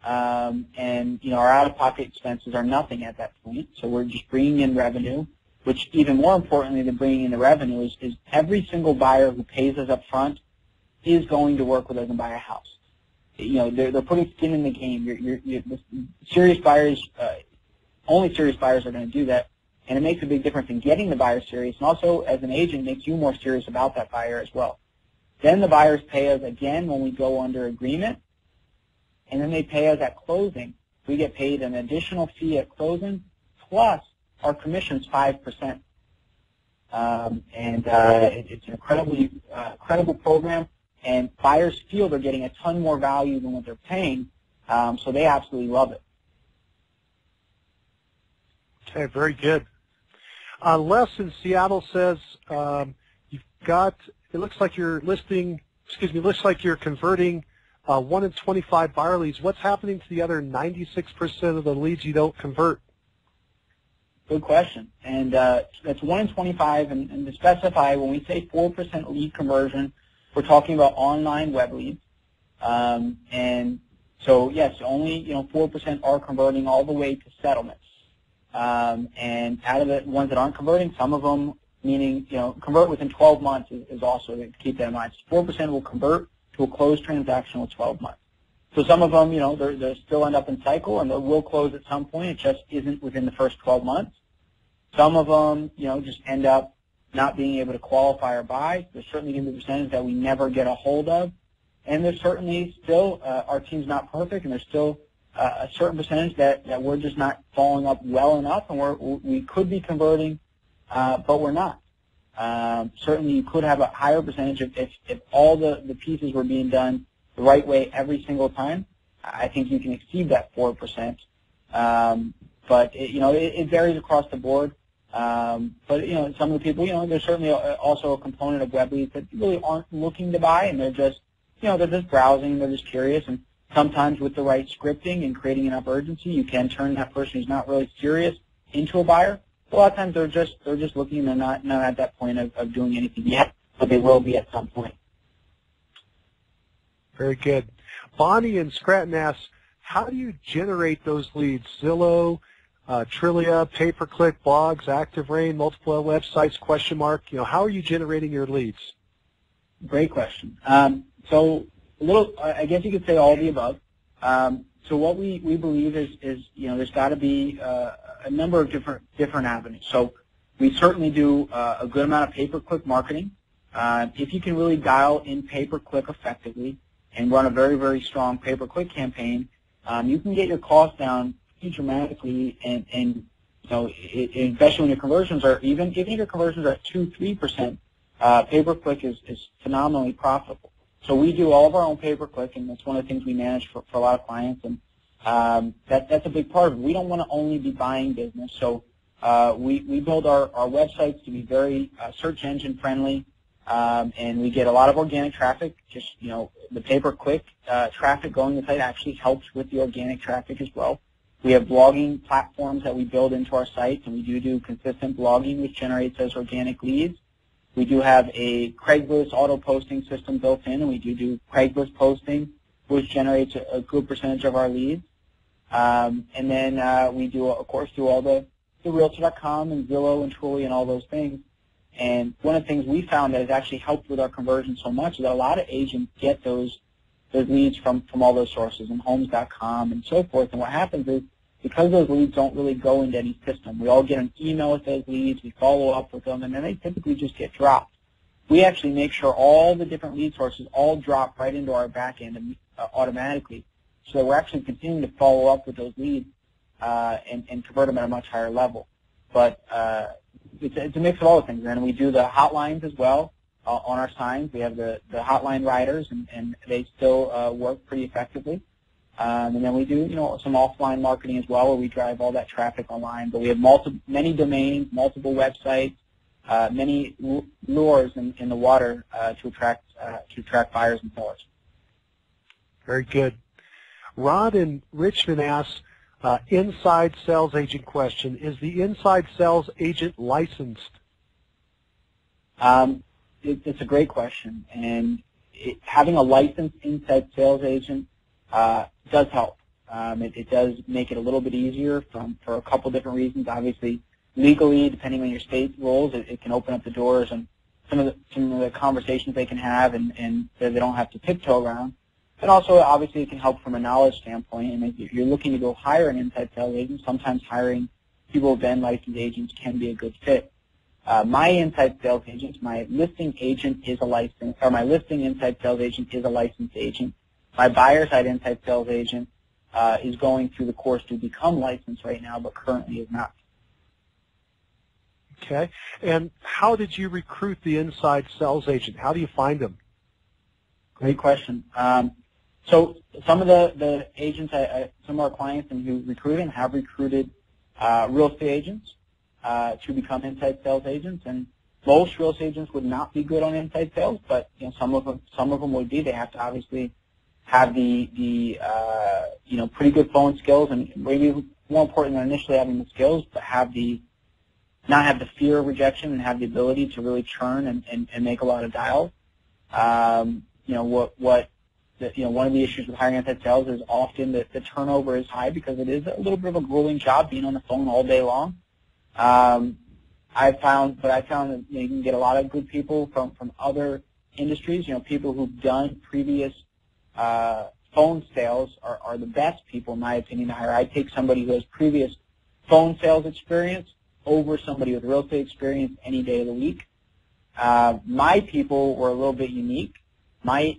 And our out-of-pocket expenses are nothing at that point, so we're just bringing in revenue, which even more importantly than bringing in the revenue is every single buyer who pays us up front is going to work with us and buy a house. They're putting skin in the game. Serious buyers, only serious buyers are going to do that, and it makes a big difference in getting the buyer serious, and also as an agent it makes you more serious about that buyer as well. Then the buyers pay us again when we go under agreement, and then they pay us at closing. We get paid an additional fee at closing, plus our commission's 5%. It's an incredibly credible program, and buyers feel they're getting a ton more value than what they're paying, so they absolutely love it. Okay, very good. Les in Seattle says you've got, it looks like you're listing, looks like you're converting 1 in 25 buyer leads. What's happening to the other 96% of the leads you don't convert? Good question. And that's 1 in 25. And to specify, when we say 4% lead conversion, we're talking about online web leads. And so, yes, only 4% are converting all the way to settlements. And out of the ones that aren't converting, some of them, meaning convert within 12 months is also to keep that in mind. So 4% will convert to a closed transaction with 12 months. So some of them, they still end up in cycle and they will close at some point. It just isn't within the first 12 months. Some of them, just end up not being able to qualify or buy. There's certainly going to be a percentage that we never get a hold of. And there's certainly still, our team's not perfect, and there's still a certain percentage that we're just not following up well enough, and we could be converting, but we're not. Certainly you could have a higher percentage if all the pieces were being done the right way every single time. I think you can exceed that 4%. But it varies across the board. But some of the people, there's certainly also a component of web leads that really aren't looking to buy, and they're just browsing, they're just curious. And sometimes with the right scripting and creating enough urgency, you can turn that person who's not really serious into a buyer. A lot of times they're just looking, and they're not at that point of doing anything yet, but they will be at some point. Very good. Bonnie in Scranton asks, how do you generate those leads? Zillow, Trillia, pay-per-click, blogs, ActiveRain, multiple websites, question mark. How are you generating your leads? Great question. So I guess you could say all of the above. So what we believe is there's got to be a number of different avenues. So we certainly do a good amount of pay-per-click marketing. If you can really dial in pay-per-click effectively and run a very, very strong pay-per-click campaign, you can get your costs down pretty dramatically, and especially when your conversions are even if your conversions are at 2-3%, pay-per-click is phenomenally profitable. So we do all of our own pay-per-click, and that's one of the things we manage for a lot of clients, and that's a big part of it. We don't want to only be buying business, so we build our websites to be very search engine friendly, and we get a lot of organic traffic. Just the pay-per-click traffic going to the site actually helps with the organic traffic as well. We have blogging platforms that we build into our sites, and we do consistent blogging, which generates those organic leads. We do have a Craigslist auto posting system built in, and we do Craigslist posting, which generates a good percentage of our leads. And then we do, of course, all the Realtor.com and Zillow and Truly and all those things. And one of the things we found that has actually helped with our conversion so much is that a lot of agents get those leads from all those sources, and Homes.com and so forth. And what happens is, because those leads don't really go into any system, we all get an email with those leads, we follow up with them, and then they typically just get dropped. We actually make sure all the different lead sources all drop right into our back end automatically, so that we're actually continuing to follow up with those leads and convert them at a much higher level. But it's a mix of all the things. And we do the hotlines as well on our signs. We have the hotline riders, and they still work pretty effectively. And then we do, some offline marketing as well, where we drive all that traffic online. But we have many domains, multiple websites, many lures in the water to attract buyers and sellers. Very good. Rod in Richmond asks, inside sales agent question: is the inside sales agent licensed? It's a great question, and having a licensed inside sales agent does help. It does make it a little bit easier for a couple different reasons. Obviously, legally, depending on your state rules, it can open up the doors and some of the conversations they can have, and they don't have to tiptoe around. And also, obviously, it can help from a knowledge standpoint. And if you're looking to go hire an inside sales agent, sometimes hiring people who have been licensed agents can be a good fit. My inside sales agent, my listing agent is a licensed, or my listing inside sales agent is a licensed agent. My buyer side inside sales agent is going through the course to become licensed right now, but currently is not. Okay. And how did you recruit the inside sales agent? How do you find them? Great question. So some of the agents, some of our clients and who recruit them have recruited real estate agents to become inside sales agents, and most real estate agents would not be good on inside sales, but some of them would be. They have to obviously have the pretty good phone skills, and maybe more important than initially having the skills, but not have the fear of rejection and have the ability to really churn and make a lot of dials. One of the issues with hiring inside sales is often that the turnover is high because it is a little bit of a grueling job being on the phone all day long. I found that you can get a lot of good people from other industries. People who've done previous phone sales are the best people, in my opinion, to hire. I take somebody who has previous phone sales experience over somebody with real estate experience any day of the week. My people were a little bit unique. My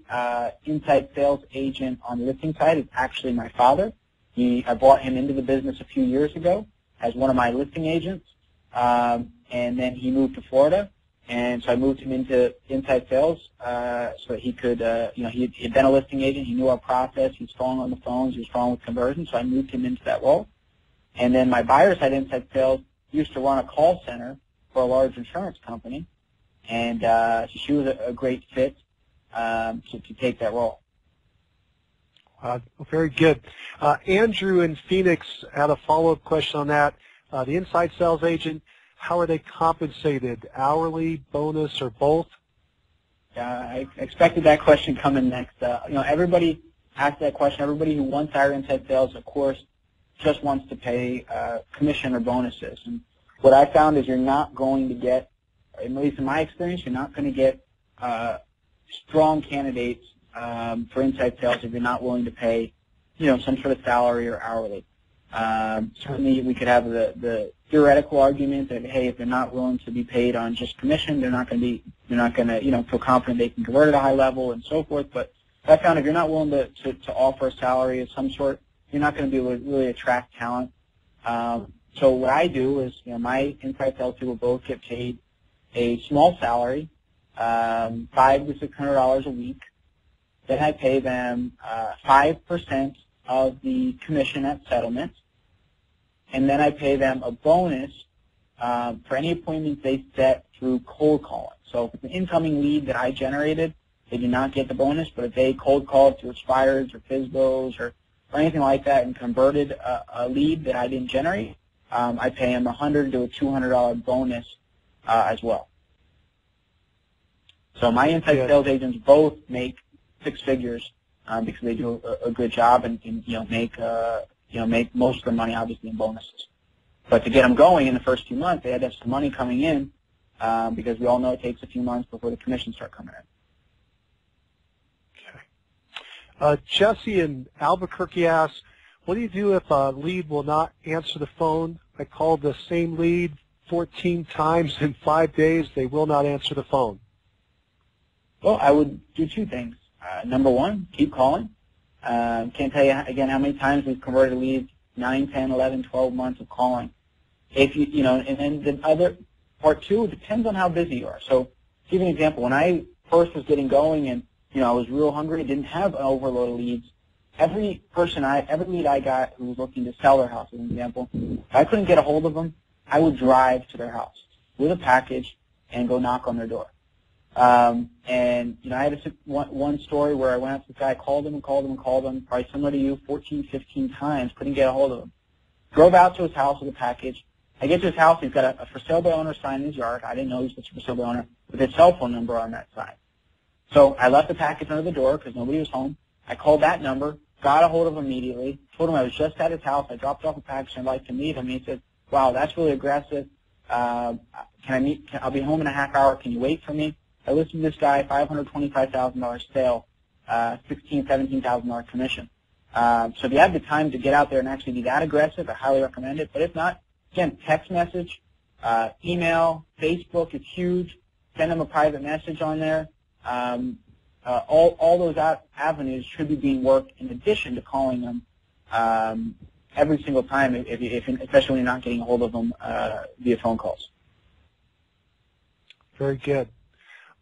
inside sales agent on the listing side is actually my father. I brought him into the business a few years ago as one of my listing agents, and then he moved to Florida, and so I moved him into inside sales so that he could, he had been a listing agent. He knew our process. He was strong on the phones. He was strong with conversions, so I moved him into that role. And then my buyer side inside sales used to run a call center for a large insurance company, and so she was a great fit to take that role. Very good. Andrew in Phoenix had a follow-up question on that. The inside sales agent, how are they compensated? Hourly, bonus, or both? I expected that question coming next. Everybody asks that question. Everybody who wants to hire inside sales, of course, just wants to pay commission or bonuses. And what I found is you're not going to get, at least in my experience, you're not going to get strong candidates for inside sales if you're not willing to pay, some sort of salary or hourly. Certainly, we could have the theoretical argument that, hey, if they're not willing to be paid on just commission, they're not going to feel confident they can convert at a high level and so forth. But I found if you're not willing to offer a salary of some sort, you're not going to be able to really attract talent. So what I do is, my inside sales people both get paid a small salary, $500 to $600 a week. Then I pay them 5% of the commission at settlement, and then I pay them a bonus for any appointments they set through cold calling. So if it's an incoming lead that I generated, they do not get the bonus, but if they cold called through expireds or FSBOs or anything like that and converted a lead that I didn't generate, I pay them $100 to a $200 bonus as well. So my inside sales agents both make six figures because they do a good job and make most of their money obviously in bonuses. But to get them going in the first few months, they had to have some money coming in because we all know it takes a few months before the commissions start coming in. Okay. Jesse in Albuquerque asks, what do you do if a lead will not answer the phone? I called the same lead 14 times in 5 days. They will not answer the phone. Well, I would do two things. Number one, keep calling. Can't tell you, again, how many times we've converted leads, 9, 10, 11, 12 months of calling. And then the other part two, it depends on how busy you are. So to give you an example, when I first was getting going and, I was real hungry, didn't have an overload of leads, every lead I got who was looking to sell their house, as an example, if I couldn't get a hold of them, I would drive to their house with a package and go knock on their door. And I had one story where I went up to this guy, called him, probably similar to you, 14, 15 times, couldn't get a hold of him. Drove out to his house with a package. I get to his house, he's got a for sale by owner sign in his yard. I didn't know he was a for sale by owner, with his cell phone number on that sign. So I left the package under the door because nobody was home. I called that number, got a hold of him immediately, told him I was just at his house. I dropped off a package and I'd like to meet him. He said, wow, that's really aggressive. I'll be home in a half hour. Can you wait for me? I listened to this guy, $525,000 sale, $16,000, $17,000 commission. So if you have the time to get out there and actually be that aggressive, I highly recommend it. But if not, again, text message, email, Facebook is huge. Send them a private message on there. All those avenues should be being worked in addition to calling them every single time, especially when you're not getting a hold of them via phone calls. Very good.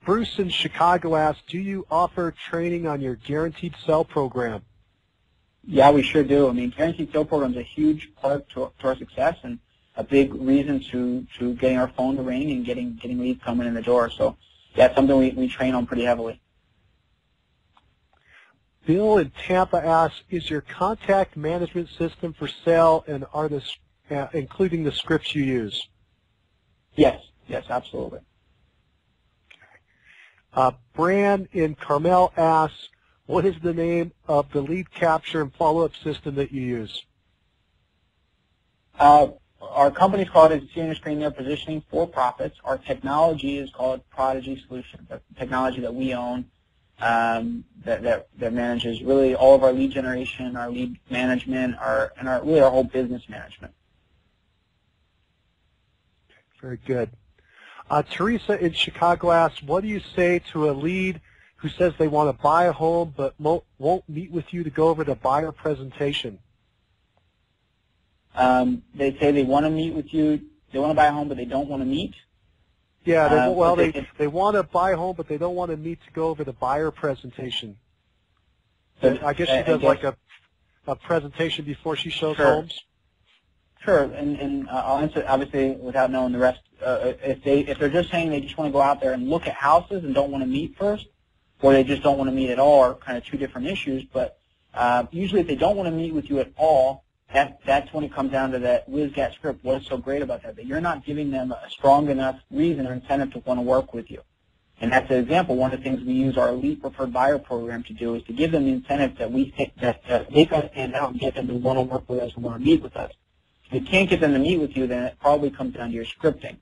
Bruce in Chicago asks, do you offer training on your guaranteed sell program? Yeah, we sure do. I mean, guaranteed sale program is a huge part to our success and a big reason to getting our phone to ring and getting leads coming in the door. So, yeah, it's something we train on pretty heavily. Bill in Tampa asks, is your contact management system for sale, and are this including the scripts you use? Yes, absolutely. Bran in Carmel asks, what is the name of the lead capture and follow-up system that you use? Our company's called, as you see on your screen there, Positioning for Profits. Our technology is called Prodigy Solutions, the technology that we own that manages really all of our lead generation, our lead management, and our whole business management. Very good. Teresa in Chicago asks, what do you say to a lead who says they want to buy a home but won't meet with you to go over the buyer presentation? They say they want to meet with you, they want to buy a home but they don't want to meet? Yeah, they want to buy a home but they don't want to meet to go over the buyer presentation. So I guess she does like a presentation before she shows homes? Sure, and I'll answer obviously without knowing the rest. If they're just saying they just want to go out there and look at houses and don't want to meet first, or they just don't want to meet at all, are kind of two different issues. But usually, if they don't want to meet with you at all, that's when it comes down to that whiz-gat script. What is so great about that? That you're not giving them a strong enough reason or incentive to want to work with you. And that's an example. One of the things we use our Elite Preferred Buyer program to do is to give them the incentive that we think that make us stand out and get them to want to work with us and want to meet with us. If you can't get them to meet with you, then it probably comes down to your scripting.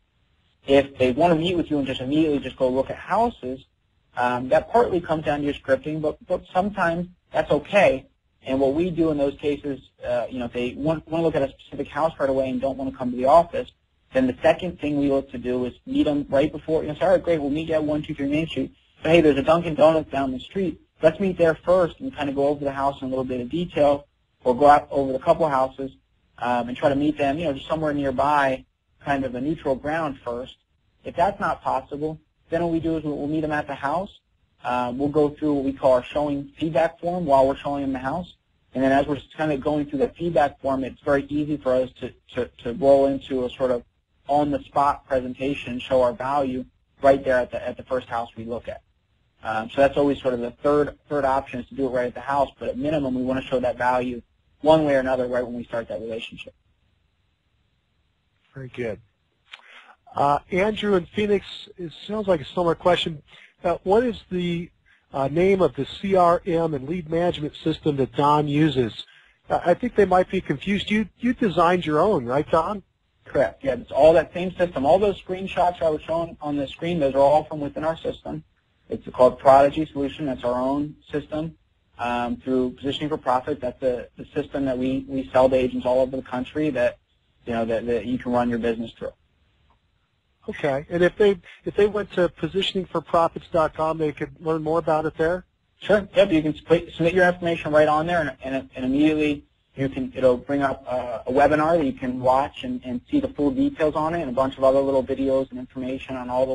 If they want to meet with you and just immediately just go look at houses, that partly comes down to your scripting, but sometimes that's okay. And what we do in those cases, if they want to look at a specific house right away and don't want to come to the office, then the second thing we look to do is meet them right before. Say, all right, great, we'll meet you at 123 Main Street. But hey, there's a Dunkin' Donuts down the street. Let's meet there first and kind of go over the house in a little bit of detail, or go out over a couple of houses. And try to meet them, just somewhere nearby, kind of a neutral ground first. If that's not possible, then what we do is we'll meet them at the house. We'll go through what we call our showing feedback form while we're showing them the house. And then as we're kind of going through that feedback form, it's very easy for us to roll into a sort of on-the-spot presentation and show our value right there at the first house we look at. So that's always sort of the third option, is to do it right at the house. But at minimum, we want to show that value one way or another right when we start that relationship. Very good. Andrew in Phoenix, it sounds like a similar question. What is the name of the CRM and lead management system that Don uses? I think they might be confused. You designed your own, right, Don? Correct. Yeah, it's all that same system. All those screenshots I was showing on the screen, those are all from within our system. It's called Prodigy Solution. That's our own system. Through Positioning for Profit, that's the system that we sell to agents all over the country that you can run your business through. Okay, and if they went to positioningforprofits.com, they could learn more about it there? Sure. Yep. You can submit your information right on there, and immediately it'll bring up a webinar that you can watch and see the full details on it, and a bunch of other little videos and information on all the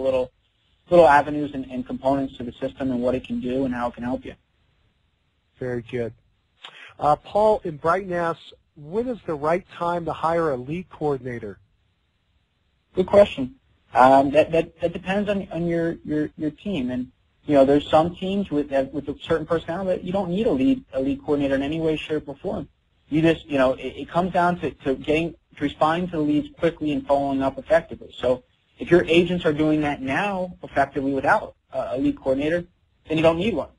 little avenues and components to the system and what it can do and how it can help you. Very good. Paul in Brighton asks, when is the right time to hire a lead coordinator? Good question. That depends on your team, and there's some teams with a certain personnel that you don't need a lead coordinator in any way, shape, or form. You just it comes down to responding to the leads quickly and following up effectively. So if your agents are doing that now effectively without a lead coordinator, then you don't need one.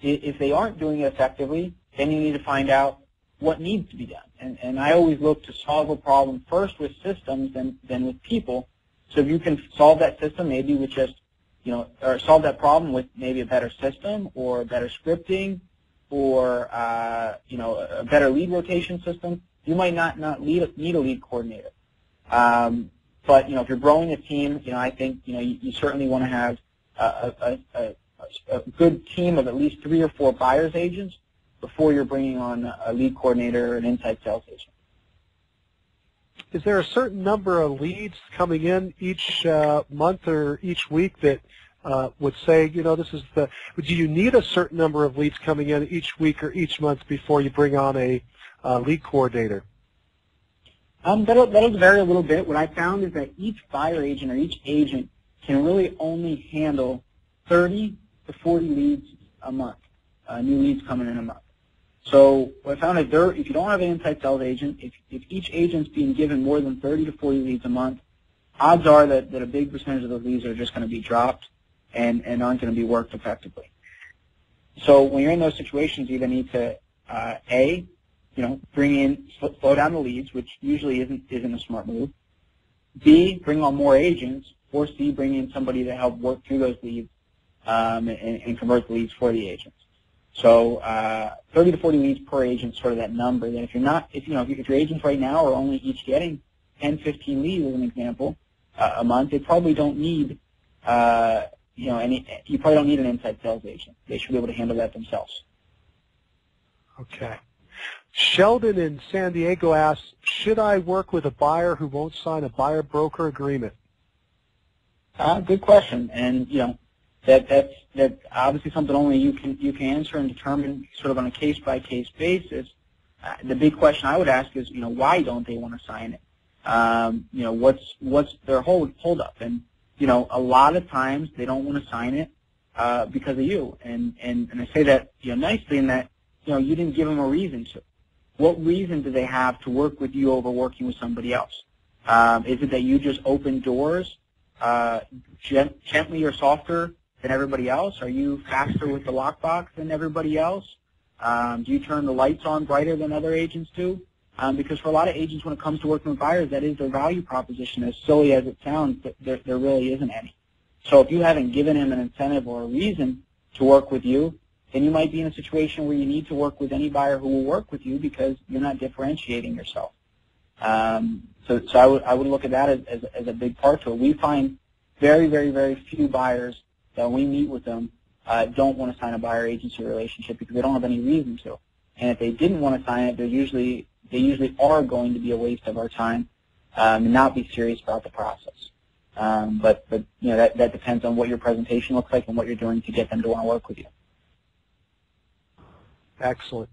If they aren't doing it effectively, then you need to find out what needs to be done. And I always look to solve a problem first with systems than with people. So if you can solve that system maybe with just, or solve that problem with maybe a better system or better scripting or, a better lead rotation system, you might not need a lead coordinator. But, if you're growing a team, I think, you certainly want to have a good team of at least 3 or 4 buyer's agents before you're bringing on a lead coordinator or an inside sales agent. Is there a certain number of leads coming in each month or each week that would say, this is do you need a certain number of leads coming in each week or each month before you bring on a lead coordinator? That'll vary a little bit. What I found is that each buyer agent or each agent can really only handle 30 to 40 leads a month, new leads coming in a month. So what I found is if you don't have an inside sales agent, if each agent's being given more than 30 to 40 leads a month, odds are that a big percentage of those leads are just going to be dropped and aren't going to be worked effectively. So when you're in those situations, you either need to, slow down the leads, which usually isn't a smart move. B, bring on more agents, or C, bring in somebody to help work through those leads and convert the leads for the agents. So 30 to 40 leads per agent is sort of that number. Then if your agents right now are only each getting 10, 15 leads as an example a month, they probably don't need you probably don't need an inside sales agent. They should be able to handle that themselves. Okay. Sheldon in San Diego asks, should I work with a buyer who won't sign a buyer-broker agreement? Good question, and that's obviously something only you can answer and determine sort of on a case-by-case basis. The big question I would ask is, why don't they want to sign it? What's their hold up? And a lot of times they don't want to sign it because of you, and I say that nicely in that you didn't give them a reason to. What reason do they have to work with you over working with somebody else? Is it that you just open doors gently or softer than everybody else? Are you faster with the lockbox than everybody else? Do you turn the lights on brighter than other agents do? Because for a lot of agents, when it comes to working with buyers, that is their value proposition. As silly as it sounds, there really isn't any. So if you haven't given him an incentive or a reason to work with you, then you might be in a situation where you need to work with any buyer who will work with you because you're not differentiating yourself. So I would look at that as a big part to it. We find very, very, very few buyers that when we meet with them don't want to sign a buyer-agency relationship because they don't have any reason to. And if they didn't want to sign it, they usually are going to be a waste of our time and not be serious about the process. But that depends on what your presentation looks like and what you're doing to get them to want to work with you. Excellent.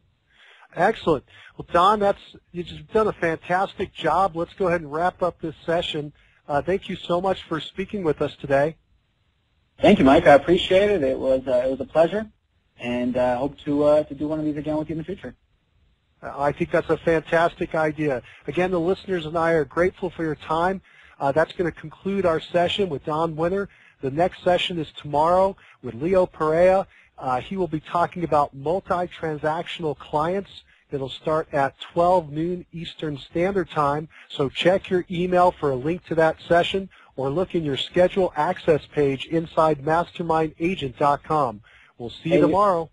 Excellent. Well, Don, you've just done a fantastic job. Let's go ahead and wrap up this session. Thank you so much for speaking with us today. Thank you, Mike. I appreciate it. It was a pleasure, and I hope to do one of these again with you in the future. I think that's a fantastic idea. Again, the listeners and I are grateful for your time. That's going to conclude our session with Don Wenner. The next session is tomorrow with Leo Perea. He will be talking about multi-transactional clients. It'll start at 12 noon Eastern Standard Time, so check your email for a link to that session or look in your schedule access page inside mastermindagent.com. We'll see you tomorrow.